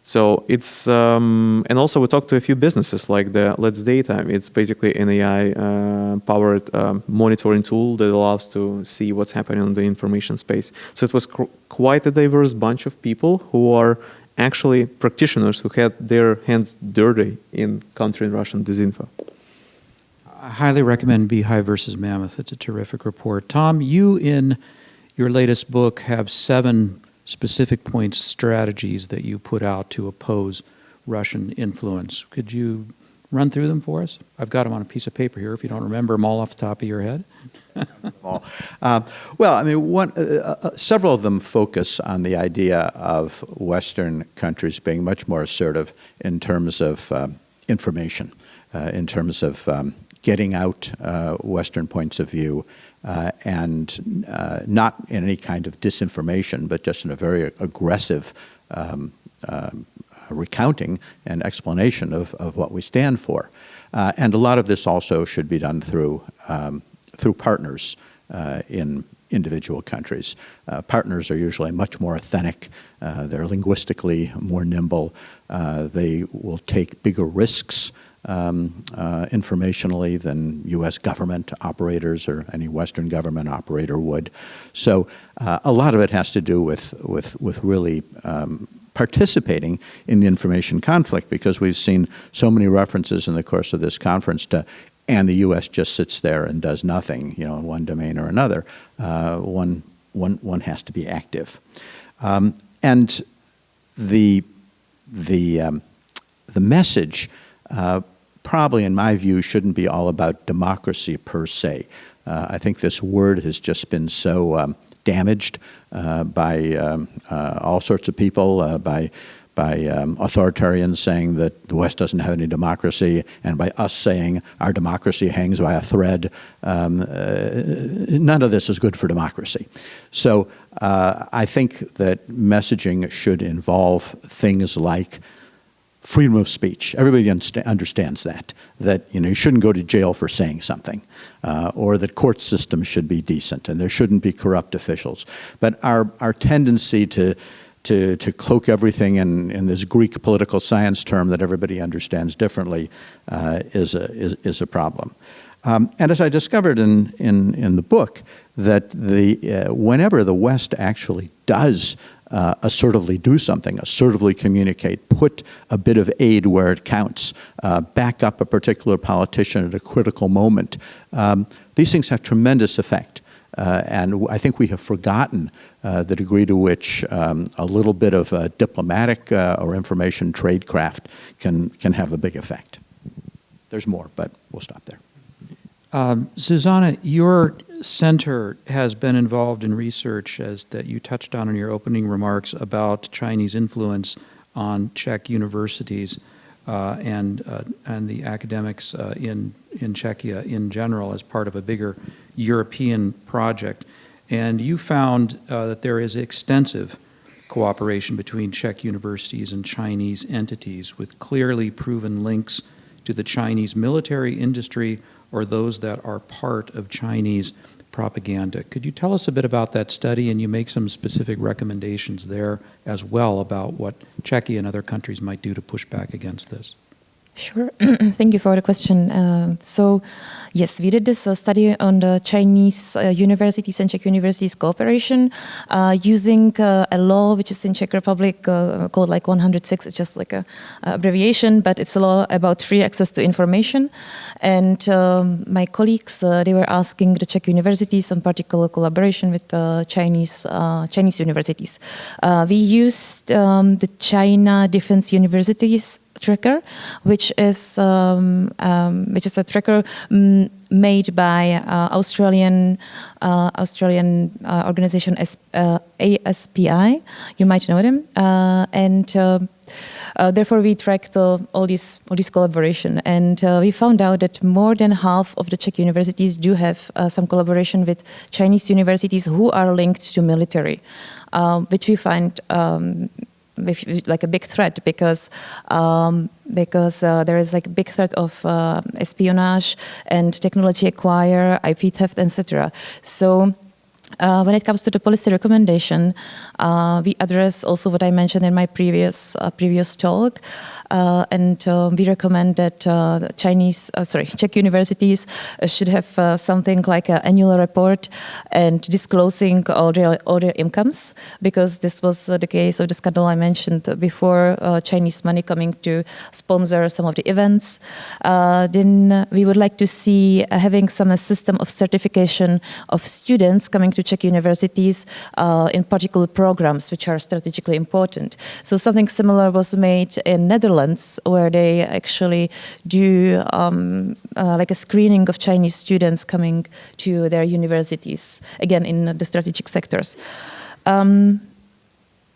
So it's and also we talked to a few businesses like the Let's Data. It's basically an AI-powered monitoring tool that allows to see what's happening in the information space. So it was quite a diverse bunch of people who are actually practitioners who had their hands dirty in countering Russian disinfo. I highly recommend Beehive versus Mammoth. It's a terrific report. Tom, you in your latest book have 7 specific points, strategies that you put out to oppose Russian influence. Could you run through them for us? I've got them on a piece of paper here if you don't remember them all off the top of your head. Well, I mean, several of them focus on the idea of Western countries being much more assertive in terms of information, in terms of getting out Western points of view, and not in any kind of disinformation, but just in a very aggressive recounting and explanation of what we stand for. And a lot of this also should be done through partners in individual countries. Partners are usually much more authentic. They're linguistically more nimble. They will take bigger risks informationally than U.S. government operators or any Western government operator would. So a lot of it has to do with really participating in the information conflict, because we've seen so many references in the course of this conference to, and the U.S. just sits there and does nothing, you know, in one domain or another. One has to be active, and the message. Probably, in my view, shouldn't be all about democracy per se. I think this word has just been so damaged by all sorts of people, by authoritarians saying that the West doesn't have any democracy, and by us saying our democracy hangs by a thread. None of this is good for democracy. So I think that messaging should involve things like freedom of speech. Everybody understands that you shouldn't go to jail for saying something, or that court systems should be decent and there shouldn't be corrupt officials. But our tendency to cloak everything in this Greek political science term that everybody understands differently is a problem. And as I discovered in the book, that whenever the West actually does assertively do something, assertively communicate, put a bit of aid where it counts, back up a particular politician at a critical moment, these things have tremendous effect. And I think we have forgotten the degree to which a little bit of diplomatic or information tradecraft can have a big effect. There's more, but we'll stop there. Zuzana, your center has been involved in research that you touched on in your opening remarks about Chinese influence on Czech universities and the academics in Czechia in general as part of a bigger European project. And you found that there is extensive cooperation between Czech universities and Chinese entities with clearly proven links to the Chinese military industry or those that are part of Chinese propaganda. Could you tell us a bit about that study, and you make some specific recommendations there as well about what Czechia and other countries might do to push back against this? Sure. Thank you for the question. So, yes, we did this study on the Chinese universities and Czech universities cooperation using a law which is in Czech Republic called like 106. It's just like a abbreviation, but it's a law about free access to information. And my colleagues, they were asking the Czech universities on particular collaboration with Chinese universities. We used the China Defense Universities tracker, which is a tracker made by Australian organization ASPI. You might know them, and therefore we tracked all this collaboration, and we found out that more than half of the Czech universities do have some collaboration with Chinese universities who are linked to military, which we find like a big threat because there is like a big threat of espionage and technology acquire, IP theft, etc. So when it comes to the policy recommendation, we address also what I mentioned in my previous talk, and we recommend that Czech universities should have something like an annual report and disclosing all their incomes, because this was the case of the scandal I mentioned before, Chinese money coming to sponsor some of the events. Then we would like to see having some system of certification of students coming to Czech universities in particular programs which are strategically important. So something similar was made in Netherlands, where they actually do like a screening of Chinese students coming to their universities, again in the strategic sectors.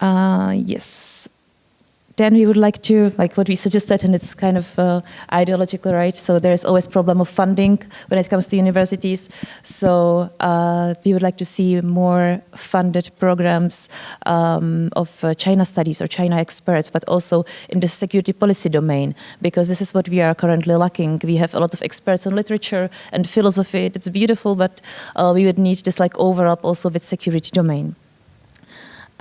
Yes. Then we would like to, like what we suggested, and it's kind of ideological, right? So there is always problem of funding when it comes to universities. So we would like to see more funded programs of China studies or China experts, but also in the security policy domain, because this is what we are currently lacking. We have a lot of experts on literature and philosophy. It's beautiful, but we would need this like overlap also with security domain.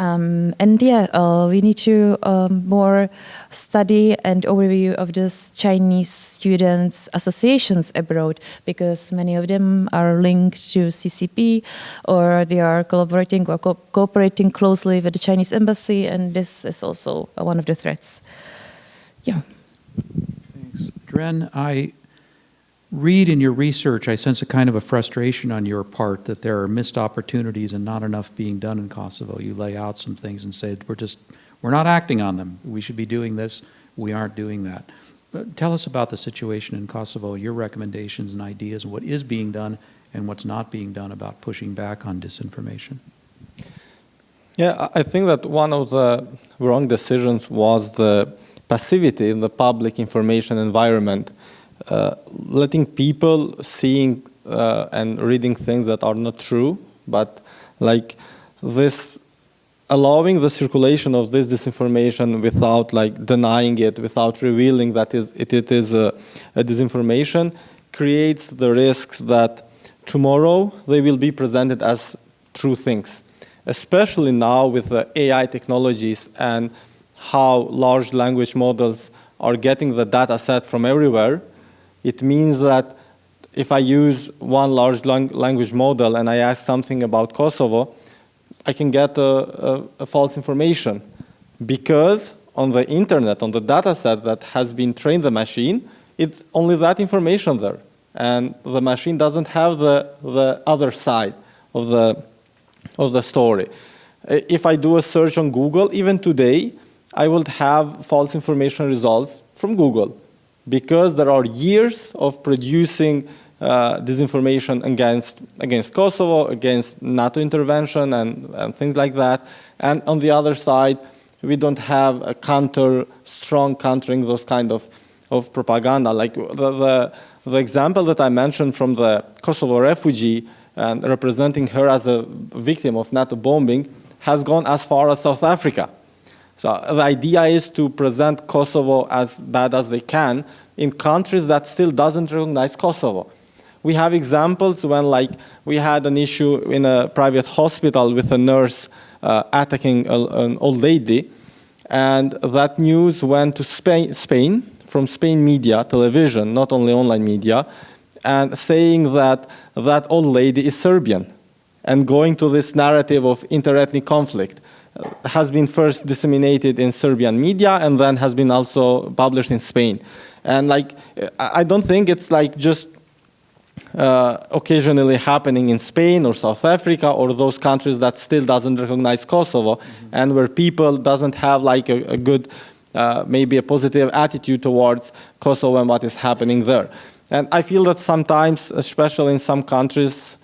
And yeah, we need to more study and overview of this Chinese students associations abroad, because many of them are linked to CCP, or they are collaborating or cooperating closely with the Chinese embassy, and this is also one of the threats. Yeah. Thanks. Dren, I read in your research, I sense a kind of a frustration on your part that there are missed opportunities and not enough being done in Kosovo. You lay out some things and say, we're not acting on them. We should be doing this. We aren't doing that. But tell us about the situation in Kosovo, your recommendations and ideas, what is being done and what's not being done about pushing back on disinformation. Yeah, I think that one of the wrong decisions was the passivity in the public information environment. Letting people seeing and reading things that are not true, but like this, allowing the circulation of this disinformation without like denying it, without revealing that it is a disinformation, creates the risks that tomorrow they will be presented as true things. Especially now with the AI technologies and how large language models are getting the data set from everywhere. It means that if I use one large language model and I ask something about Kosovo, I can get a false information, because on the internet, on the data set that has been trained the machine, it's only that information there. And the machine doesn't have the other side of the story. If I do a search on Google, even today, I will have false information results from Google because there are years of producing disinformation against Kosovo, against NATO intervention and things like that. And on the other side, we don't have a strong countering those kind of propaganda. Like the example that I mentioned from the Kosovo refugee and representing her as a victim of NATO bombing has gone as far as South Africa. So the idea is to present Kosovo as bad as they can in countries that still doesn't recognize Kosovo. We have examples when, like, we had an issue in a private hospital with a nurse attacking an old lady, and that news went to Spain, from Spain media, television, not only online media, and saying that that old lady is Serbian, and going to this narrative of interethnic conflict. Has been first disseminated in Serbian media and then has been also published in Spain. And like, I don't think it's like just occasionally happening in Spain or South Africa or those countries that still doesn't recognize Kosovo, and where people doesn't have like a good, maybe a positive attitude towards Kosovo and what is happening there. And I feel that sometimes, especially in some countries,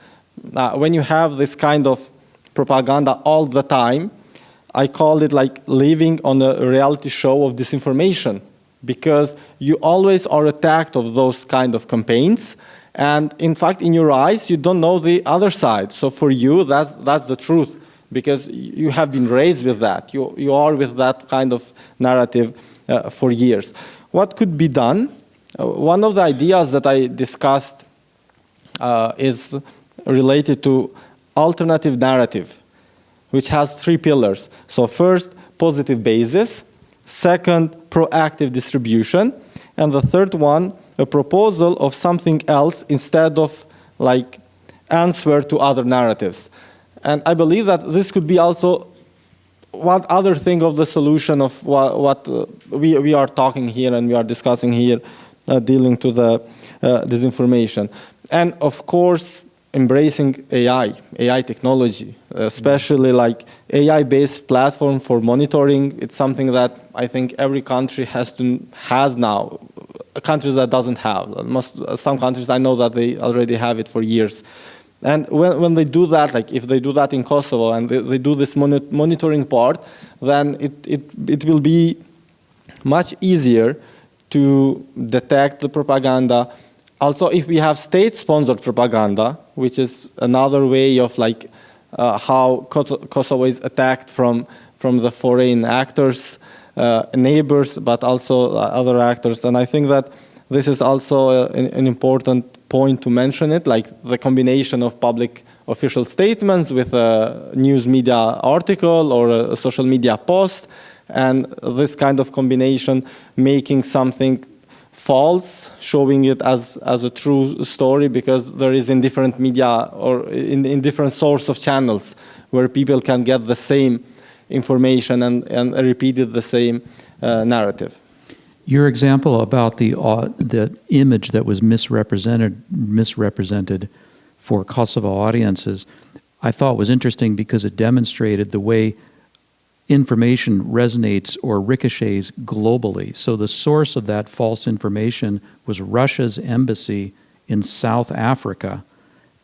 when you have this kind of propaganda all the time, I call it like living on a reality show of disinformation, because you always are attacked of those kind of campaigns. And in fact, in your eyes, you don't know the other side. So for you, that's the truth, because you have been raised with that. You are with that kind of narrative for years. What could be done? One of the ideas that I discussed is related to alternative narrative, which has 3 pillars. So first, positive basis. Second, proactive distribution. And the third one, a proposal of something else instead of like answer to other narratives. And I believe that this could be also one other thing of the solution of what we are talking here and we are discussing here, dealing to the disinformation. And of course, embracing AI technology, especially like AI-based platform for monitoring. It's something that I think every country has now. Countries that doesn't have. Some countries I know that they already have it for years. And when they do that, like if they do that in Kosovo and they do this monitoring part, then it will be much easier to detect the propaganda. Also, if we have state-sponsored propaganda, which is another way of like how Kosovo is attacked from the foreign actors, neighbors, but also other actors. And I think that this is also an important point to mention it, like the combination of public official statements with a news media article or a social media post, and this kind of combination making something false, showing it as a true story, because there is in different media or in different source of channels where people can get the same information and repeated the same narrative. Your example about the image that was misrepresented for Kosovo audiences, I thought was interesting because it demonstrated the way information resonates or ricochets globally. So the source of that false information was Russia's embassy in South Africa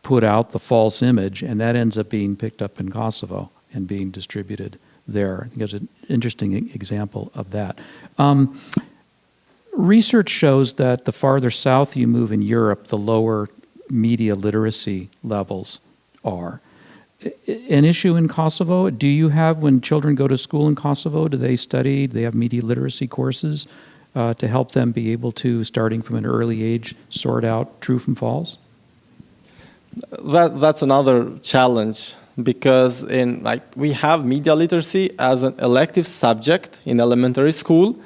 put out the false image, and that ends up being picked up in Kosovo and being distributed there. I think it's an interesting example of that. Research shows that the farther south you move in Europe, the lower media literacy levels are. An issue in Kosovo, do you have, when children go to school in Kosovo, do they study, do they have media literacy courses to help them be able to, starting from an early age, sort out true from false? That's another challenge, because we have media literacy as an elective subject in elementary school,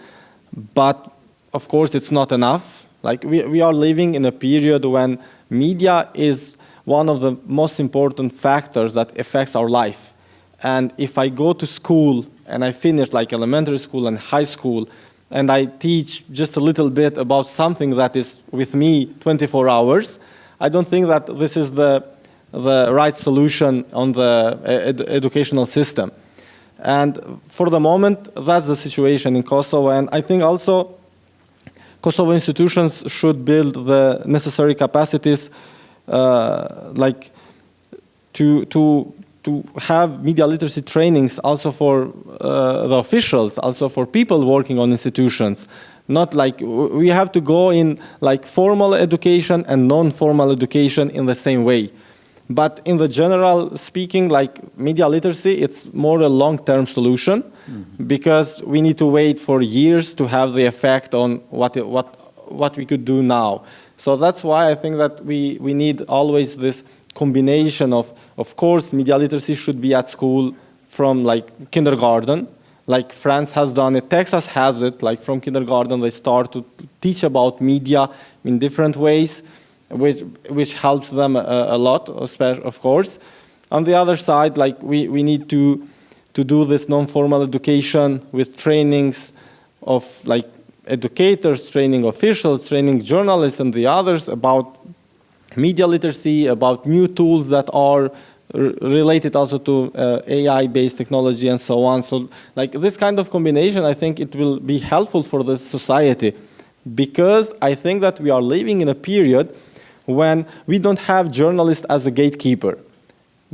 but of course it's not enough. Like we are living in a period when media is one of the most important factors that affects our life. And if I go to school and I finish like elementary school and high school, and I teach just a little bit about something that is with me 24 hours, I don't think that this is the the right solution on the educational system. And for the moment, that's the situation in Kosovo. And I think also Kosovo institutions should build the necessary capacities, like to have media literacy trainings also for the officials, also for people working on institutions. Not like we have to go in like formal education and non-formal education in the same way. But in the general speaking, like media literacy, it's more a long-term solution because we need to wait for years to have the effect on what we could do now. So that's why I think that we need always this combination of course, media literacy should be at school from like kindergarten, like France has done it, Texas has it, like from kindergarten they start to teach about media in different ways, which helps them a lot, of course. On the other side, like we need to do this non-formal education with trainings of like educators, training officials, training journalists and the others about media literacy, about new tools that are related also to AI-based technology and so on. So like this kind of combination, I think it will be helpful for the society because I think that we are living in a period when we don't have journalists as a gatekeeper.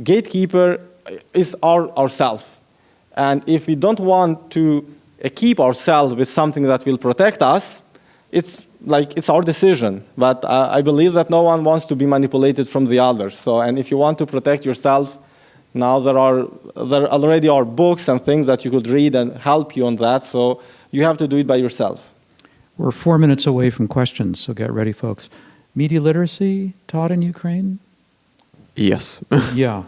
Gatekeeper is ourselves. And if we don't want to keep ourselves with something that will protect us, it's our decision. But I believe that no one wants to be manipulated from the others. So, and if you want to protect yourself, now there already are books and things that you could read and help you on that. So you have to do it by yourself. We're 4 minutes away from questions, so get ready, folks. Media literacy taught in Ukraine? Yes. Yeah.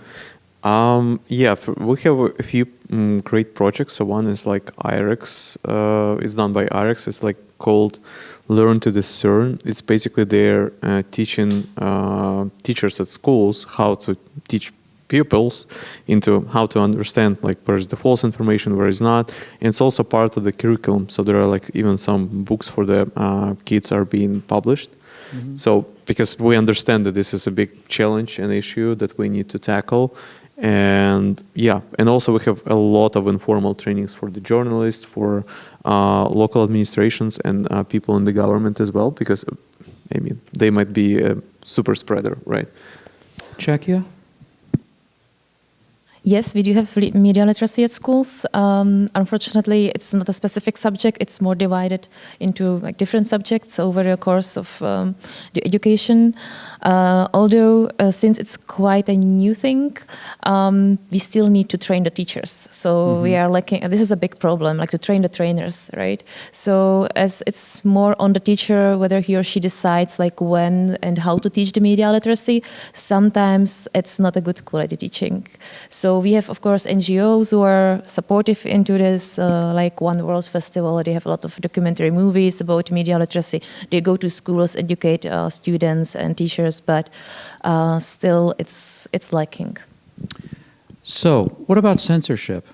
We have a few great projects. So one is like IREX. It's done by IREX. It's like called Learn to Discern. It's basically they're teaching teachers at schools how to teach pupils into how to understand like where is the false information, where is not. And it's also part of the curriculum. So there are like even some books for the kids are being published. Mm-hmm. So because we understand that this is a big challenge and issue that we need to tackle. And and also we have a lot of informal trainings for the journalists, for local administrations and people in the government as well, because I mean they might be a super spreader, right? Czechia? Yes, we do have media literacy at schools. Unfortunately, it's not a specific subject. It's more divided into like different subjects over the course of the education. Although, since it's quite a new thing, we still need to train the teachers. So we are lacking, and this is a big problem, like to train the trainers, right? So as it's more on the teacher, whether he or she decides like when and how to teach the media literacy, sometimes it's not a good quality teaching. So we have, of course, NGOs who are supportive into this, like One World Festival. They have a lot of documentary movies about media literacy. They go to schools, educate students and teachers, but still it's lacking. So, what about censorship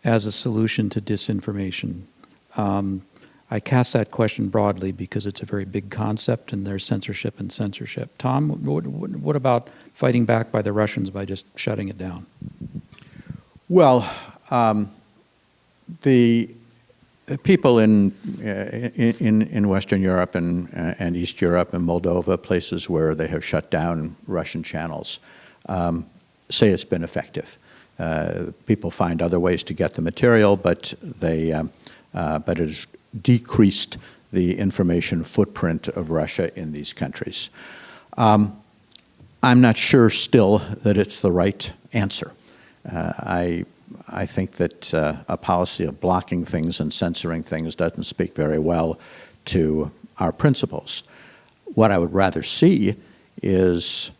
as a solution to disinformation? I cast that question broadly because it's a very big concept and there's censorship and censorship. Tom, what about fighting back by the Russians by just shutting it down? Well, the people in Western Europe and East Europe and Moldova, places where they have shut down Russian channels, say it's been effective. People find other ways to get the material, but it has decreased the information footprint of Russia in these countries. I'm not sure still that it's the right answer. I think that a policy of blocking things and censoring things doesn't speak very well to our principles. What I would rather see is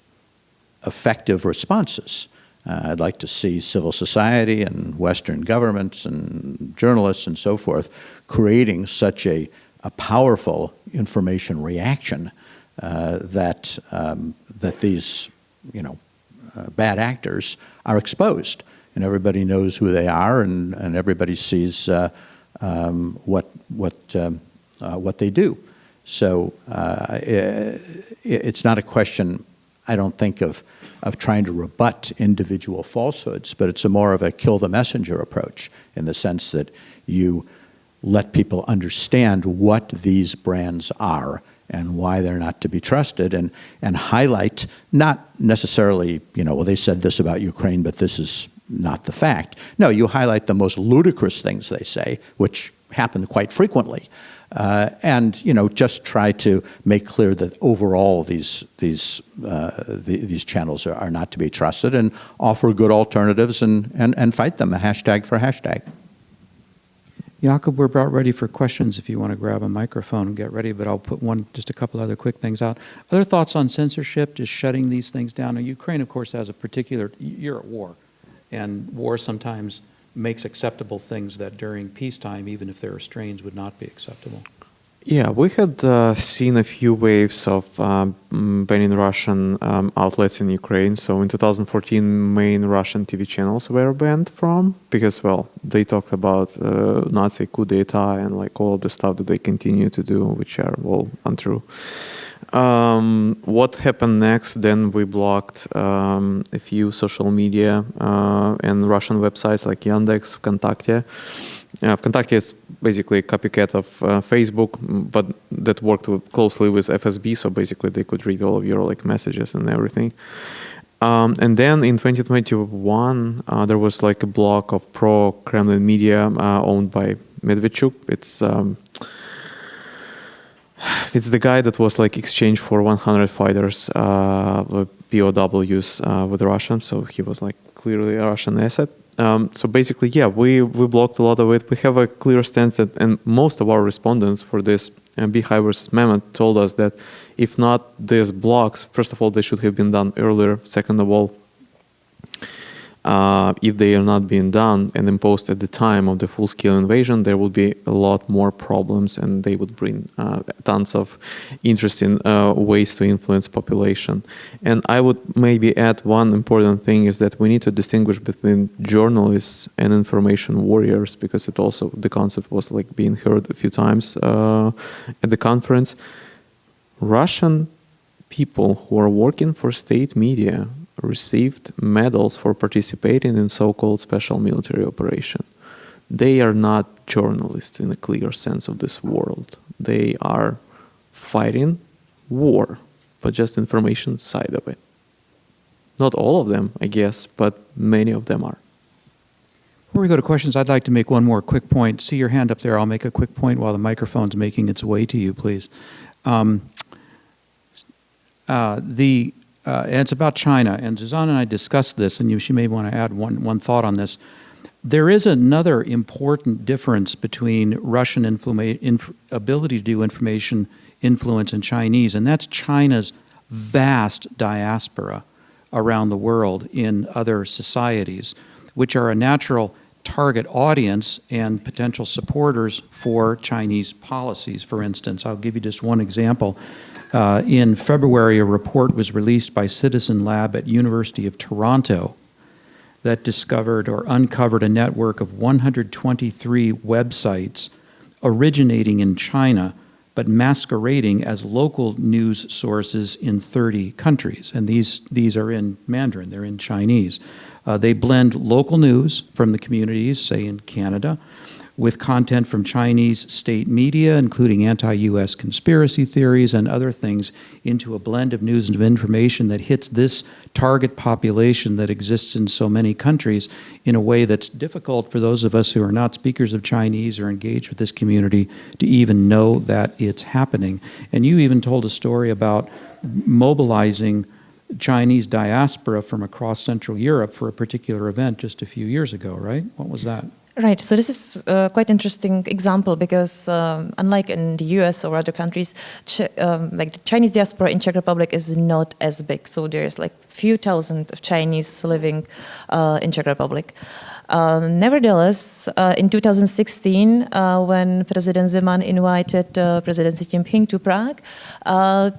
effective responses. I'd like to see civil society and Western governments and journalists and so forth creating such a powerful information reaction that these, bad actors are exposed, and everybody knows who they are, and everybody sees what they do. So it's not a question I don't think of trying to rebut individual falsehoods, but it's more of a kill the messenger approach in the sense that you let people understand what these brands are and why they're not to be trusted, and highlight not necessarily, well, they said this about Ukraine, but this is not the fact. No, you highlight the most ludicrous things they say, which happen quite frequently, and just try to make clear that overall these channels are not to be trusted, and offer good alternatives and fight them, a hashtag for hashtag. Jakob, we're about ready for questions if you want to grab a microphone and get ready, but I'll put just a couple other quick things out. Other thoughts on censorship, just shutting these things down? Now, Ukraine, of course, has a particular, you're at war, and war sometimes makes acceptable things that during peacetime, even if they're restrained, would not be acceptable. Yeah, we had seen a few waves of banning Russian outlets in Ukraine. So in 2014, main Russian TV channels were banned from because, well, they talked about Nazi coup d'etat and like all the stuff that they continue to do, which are all untrue. What happened next? Then we blocked a few social media and Russian websites like Yandex, VKontakte. VKontakte is basically a copycat of Facebook, but that worked closely with FSB, so basically they could read all of your like messages and everything. And then in 2021, there was like a block of pro-Kremlin media owned by Medvedchuk. It's the guy that was like exchanged for 100 fighters, POWs with Russia, so he was like clearly a Russian asset. So basically, yeah, we blocked a lot of it. We have a clear stance that, and most of our respondents for this Beehive versus Mammoth told us that if not these blocks, first of all, they should have been done earlier. Second of all, if they are not being done and imposed at the time of the full-scale invasion, there would be a lot more problems, and they would bring tons of interesting ways to influence population. And I would maybe add one important thing is that we need to distinguish between journalists and information warriors, because it also, the concept was like being heard a few times at the conference. Russian people who are working for state media received medals for participating in so-called special military operation. They are not journalists in a clear sense of this world. They are fighting war, but just information side of it. Not all of them, I guess, but many of them are. Before we go to questions, I'd like to make one more quick point. See your hand up there. I'll make a quick point while the microphone's making its way to you, please. And it's about China, and Zuzana and I discussed this, and she may want to add one thought on this. There is another important difference between Russian ability to do information influence and Chinese, and that's China's vast diaspora around the world in other societies, which are a natural target audience and potential supporters for Chinese policies. For instance, I'll give you just one example. In February, a report was released by Citizen Lab at University of Toronto that discovered or uncovered a network of 123 websites originating in China but masquerading as local news sources in 30 countries. And these are in Mandarin, they're in Chinese. They blend local news from the communities, say in Canada, with content from Chinese state media, including anti-U.S. conspiracy theories and other things, into a blend of news and of information that hits this target population that exists in so many countries in a way that's difficult for those of us who are not speakers of Chinese or engaged with this community to even know that it's happening. And you even told a story about mobilizing Chinese diaspora from across Central Europe for a particular event just a few years ago, right? What was that? Right, so this is quite interesting example because unlike in the US or other countries, like the Chinese diaspora in Czech Republic is not as big. So there's like few thousand of Chinese living in Czech Republic. Nevertheless, in 2016, when President Zeman invited President Xi Jinping to Prague,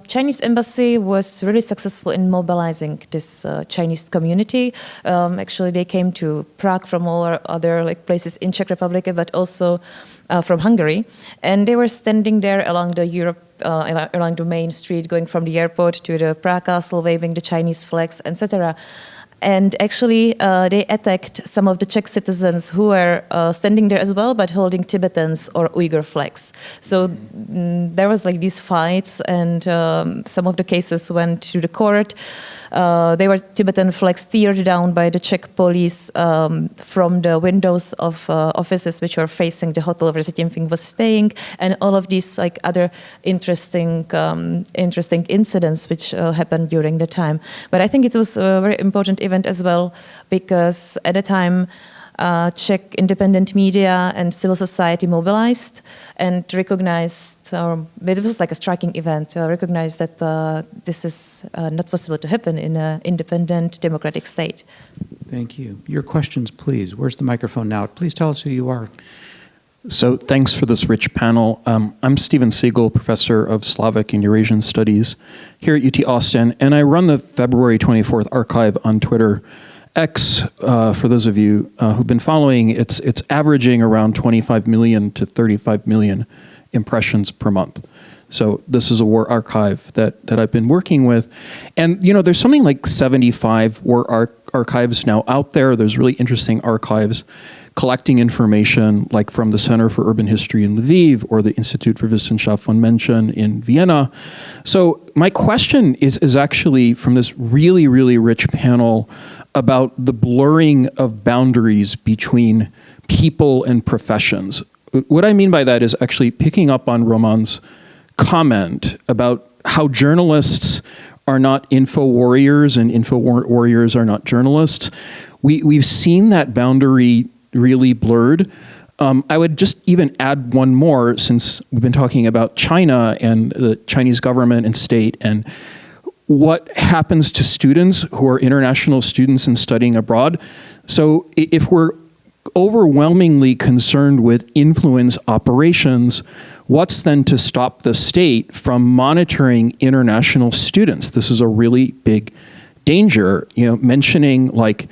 Chinese embassy was really successful in mobilizing this Chinese community. Actually, they came to Prague from all other like places in Czech Republic, but also from Hungary, and they were standing there along the along the main street, going from the airport to the Prague Castle, waving the Chinese flags, etc. And actually, they attacked some of the Czech citizens who were standing there as well, but holding Tibetans or Uyghur flags. So there was like these fights, and some of the cases went to the court. They were Tibetan flags teared down by the Czech police from the windows of offices which were facing the hotel where Xi Jinping was staying, and all of these like other interesting incidents which happened during the time. But I think it was a very important event as well, because at the time Czech independent media and civil society mobilized and recognized, it was like a striking event, recognized that this is not possible to happen in an independent democratic state. Thank you. Your questions, please. Where's the microphone now? Please tell us who you are. So thanks for this rich panel. I'm Stephen Siegel, professor of Slavic and Eurasian Studies here at UT Austin, and I run the February 24th archive on Twitter. X, for those of you who've been following, it's averaging around 25 million to 35 million impressions per month. So this is a war archive that I've been working with. And there's something like 75 war archives now out there. There's really interesting archives collecting information like from the Center for Urban History in Lviv or the Institute for Wissenschaft von Menschen in Vienna. So my question is actually from this really, really rich panel about the blurring of boundaries between people and professions. What I mean by that is actually picking up on Roman's comment about how journalists are not info warriors and info warriors are not journalists. We've seen that boundary really blurred. I would just even add one more, since we've been talking about China and the Chinese government and state and what happens to students who are international students and studying abroad. So if we're overwhelmingly concerned with influence operations, what's then to stop the state from monitoring international students? This is a really big danger, mentioning like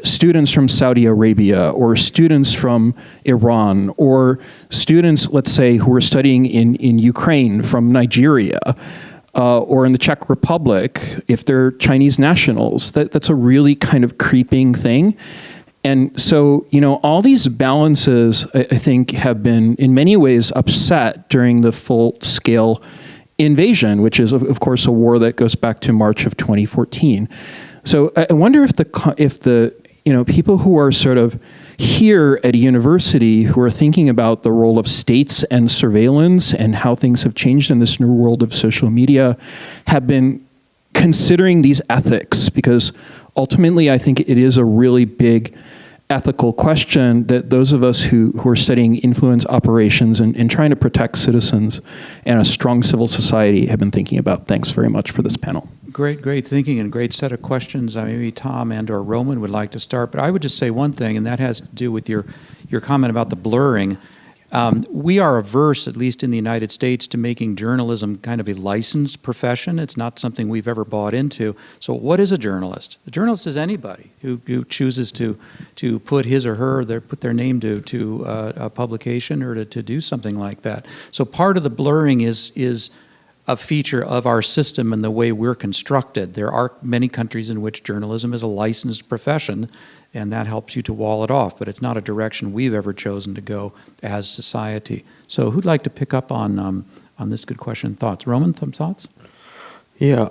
students from Saudi Arabia or students from Iran or students, let's say, who are studying in Ukraine from Nigeria. Or in the Czech Republic, if they're Chinese nationals, that's a really kind of creeping thing. And so, all these balances, I think, have been in many ways upset during the full-scale invasion, which is, of course, a war that goes back to March of 2014. So I wonder if the people who are sort of here at a university who are thinking about the role of states and surveillance and how things have changed in this new world of social media have been considering these ethics, because ultimately I think it is a really big ethical question that those of us who are studying influence operations and trying to protect citizens and a strong civil society have been thinking about. Thanks very much for this panel. Great thinking and great set of questions. Maybe Tom and or Roman would like to start, but I would just say one thing, and that has to do with your comment about the blurring. We are averse, at least in the United States, to making journalism kind of a licensed profession. It's not something we've ever bought into. So what is a journalist? A journalist is anybody who chooses to put his or her, put their name to a publication or to do something like that. So part of the blurring is a feature of our system and the way we're constructed. There are many countries in which journalism is a licensed profession, and that helps you to wall it off, but it's not a direction we've ever chosen to go as society. So who'd like to pick up on this good question? Thoughts? Roman, some thoughts? Yeah,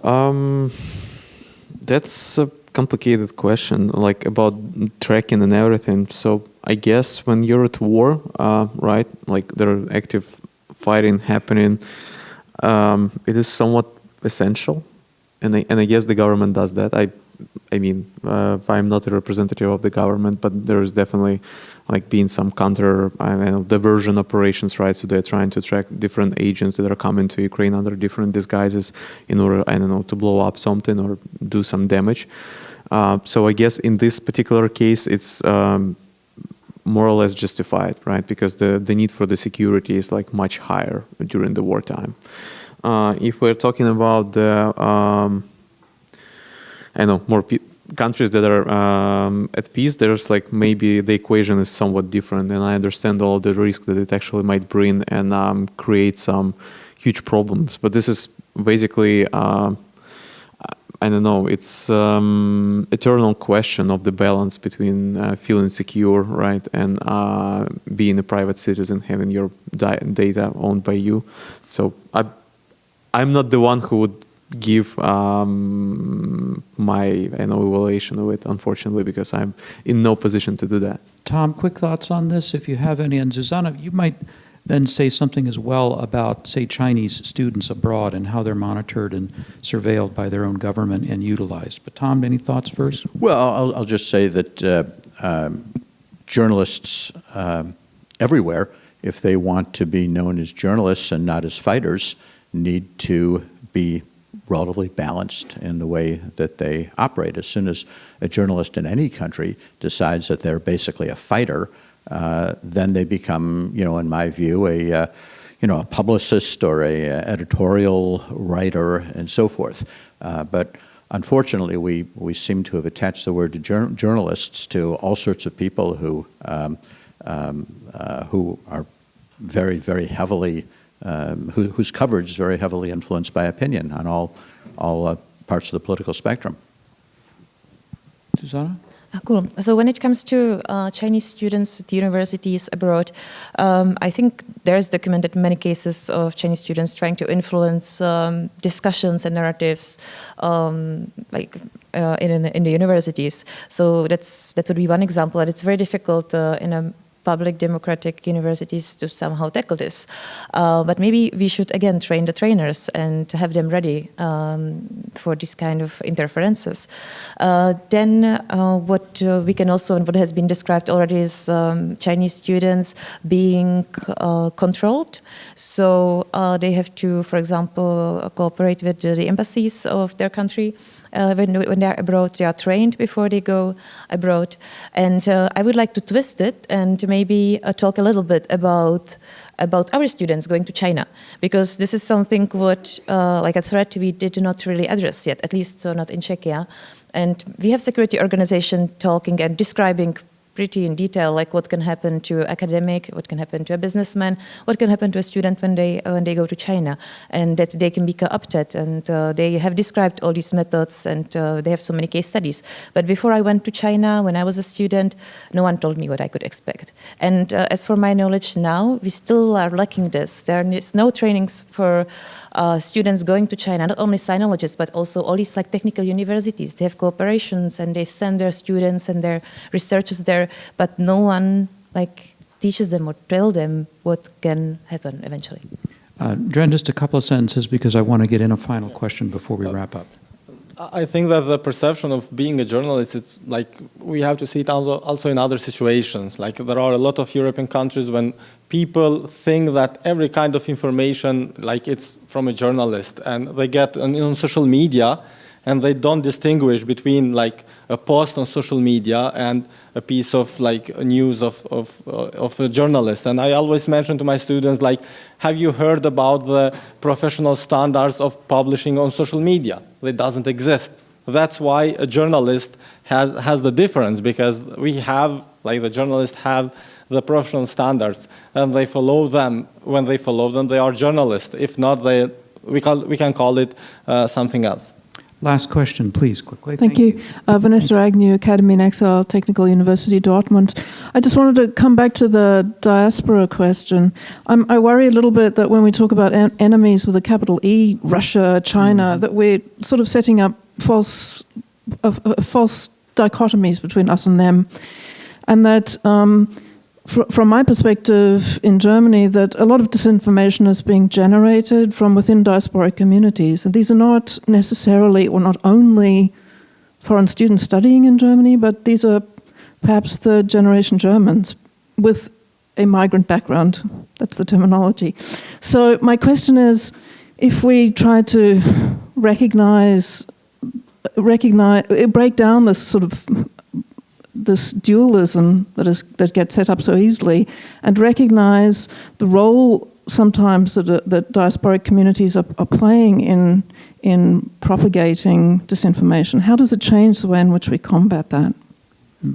that's a complicated question, like about tracking and everything. So I guess when you're at war, right, like there are active fighting happening, it is somewhat essential, and I guess the government does that. I mean, I'm not a representative of the government, but there is definitely like being some counter diversion operations, right? So they're trying to track different agents that are coming to Ukraine under different disguises in order, to blow up something or do some damage. So I guess in this particular case, it's more or less justified, right? Because the need for the security is like much higher during the wartime. If we're talking about the more countries that are at peace, there's like maybe the equation is somewhat different, and I understand all the risk that it actually might bring and create some huge problems. But this is basically, I don't know, it's eternal question of the balance between feeling secure, right, and being a private citizen, having your data owned by you. So I'm not the one who would give my evaluation of it, unfortunately, because I'm in no position to do that. Tom, quick thoughts on this, if you have any. And Zuzana, you might then say something as well about, say, Chinese students abroad and how they're monitored and surveilled by their own government and utilized. But Tom, any thoughts first? Well, I'll just say that journalists everywhere, if they want to be known as journalists and not as fighters, need to be relatively balanced in the way that they operate. As soon as a journalist in any country decides that they're basically a fighter, then they become, in my view, a publicist or a editorial writer and so forth. But unfortunately, we seem to have attached the word to journalists to all sorts of people who are very, very heavily whose coverage is very heavily influenced by opinion on all parts of the political spectrum. Zuzana? Cool. So when it comes to Chinese students at universities abroad, I think there's documented many cases of Chinese students trying to influence discussions and narratives in the universities. So that would be one example, and it's very difficult in a public democratic universities to somehow tackle this. But maybe we should again train the trainers and have them ready for this kind of interferences. Then what we can also, and what has been described already, is Chinese students being controlled. So they have to, for example, cooperate with the embassies of their country. When they're abroad, they are trained before they go abroad. And I would like to twist it and maybe talk a little bit about our students going to China, because this is something what, like a threat we did not really address yet, at least not in Czechia. And we have security organization talking and describing pretty in detail, like what can happen to academic, what can happen to a businessman, what can happen to a student when they go to China, and that they can be co-opted. And they have described all these methods, and they have so many case studies. But before I went to China, when I was a student, no one told me what I could expect. And as for my knowledge now, we still are lacking this. There is no trainings for students going to China, not only sinologists, but also all these like technical universities. They have cooperations and they send their students and their researchers there, but no one like teaches them or tell them what can happen eventually. Dren, just a couple of sentences because I want to get in a final question before we wrap up. I think that the perception of being a journalist, it's like we have to see it also in other situations. Like there are a lot of European countries when people think that every kind of information, like it's from a journalist, and they get on social media, and they don't distinguish between like a post on social media and a piece of like news of a journalist. And I always mention to my students, like, have you heard about the professional standards of publishing on social media? It doesn't exist. That's why a journalist has the difference, because we have, like the journalists have the professional standards, and they follow them. When they follow them, they are journalists. If not, we can call it something else. Last question, please, quickly. Thank you. Vanessa Agnew, Academy in Exile, Technical University, Dortmund. I just wanted to come back to the diaspora question. I worry a little bit that when we talk about enemies with a capital E, Russia, China, that we're sort of setting up false dichotomies between us and them. And that from my perspective in Germany, that a lot of disinformation is being generated from within diasporic communities. And these are not necessarily, or not only, foreign students studying in Germany, but these are perhaps third-generation Germans with a migrant background. That's the terminology. So my question is, if we try to break down this sort of this dualism that gets set up so easily, and recognize the role sometimes that diasporic communities are playing in propagating disinformation. How does it change the way in which we combat that?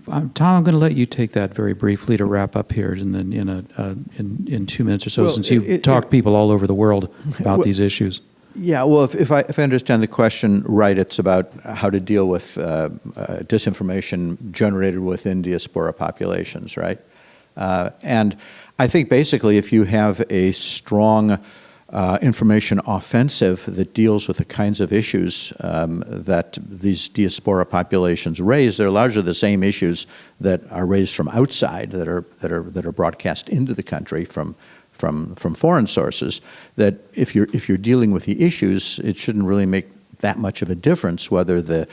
Tom, I'm going to let you take that very briefly to wrap up here, and then in 2 minutes or so, Well, since you've talked to people all over the world about these issues. Yeah, well, if I understand the question right, it's about how to deal with disinformation generated within diaspora populations, right? And I think basically if you have a strong information offensive that deals with the kinds of issues that these diaspora populations raise, they're largely the same issues that are raised from outside, that are broadcast into the country from foreign sources. That if you're dealing with the issues, it shouldn't really make that much of a difference whether the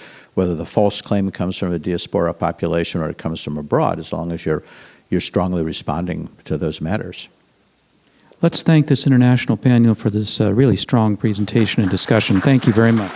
false claim comes from a diaspora population or it comes from abroad, as long as you're strongly responding to those matters. Let's thank this international panel for this really strong presentation and discussion. Thank you very much.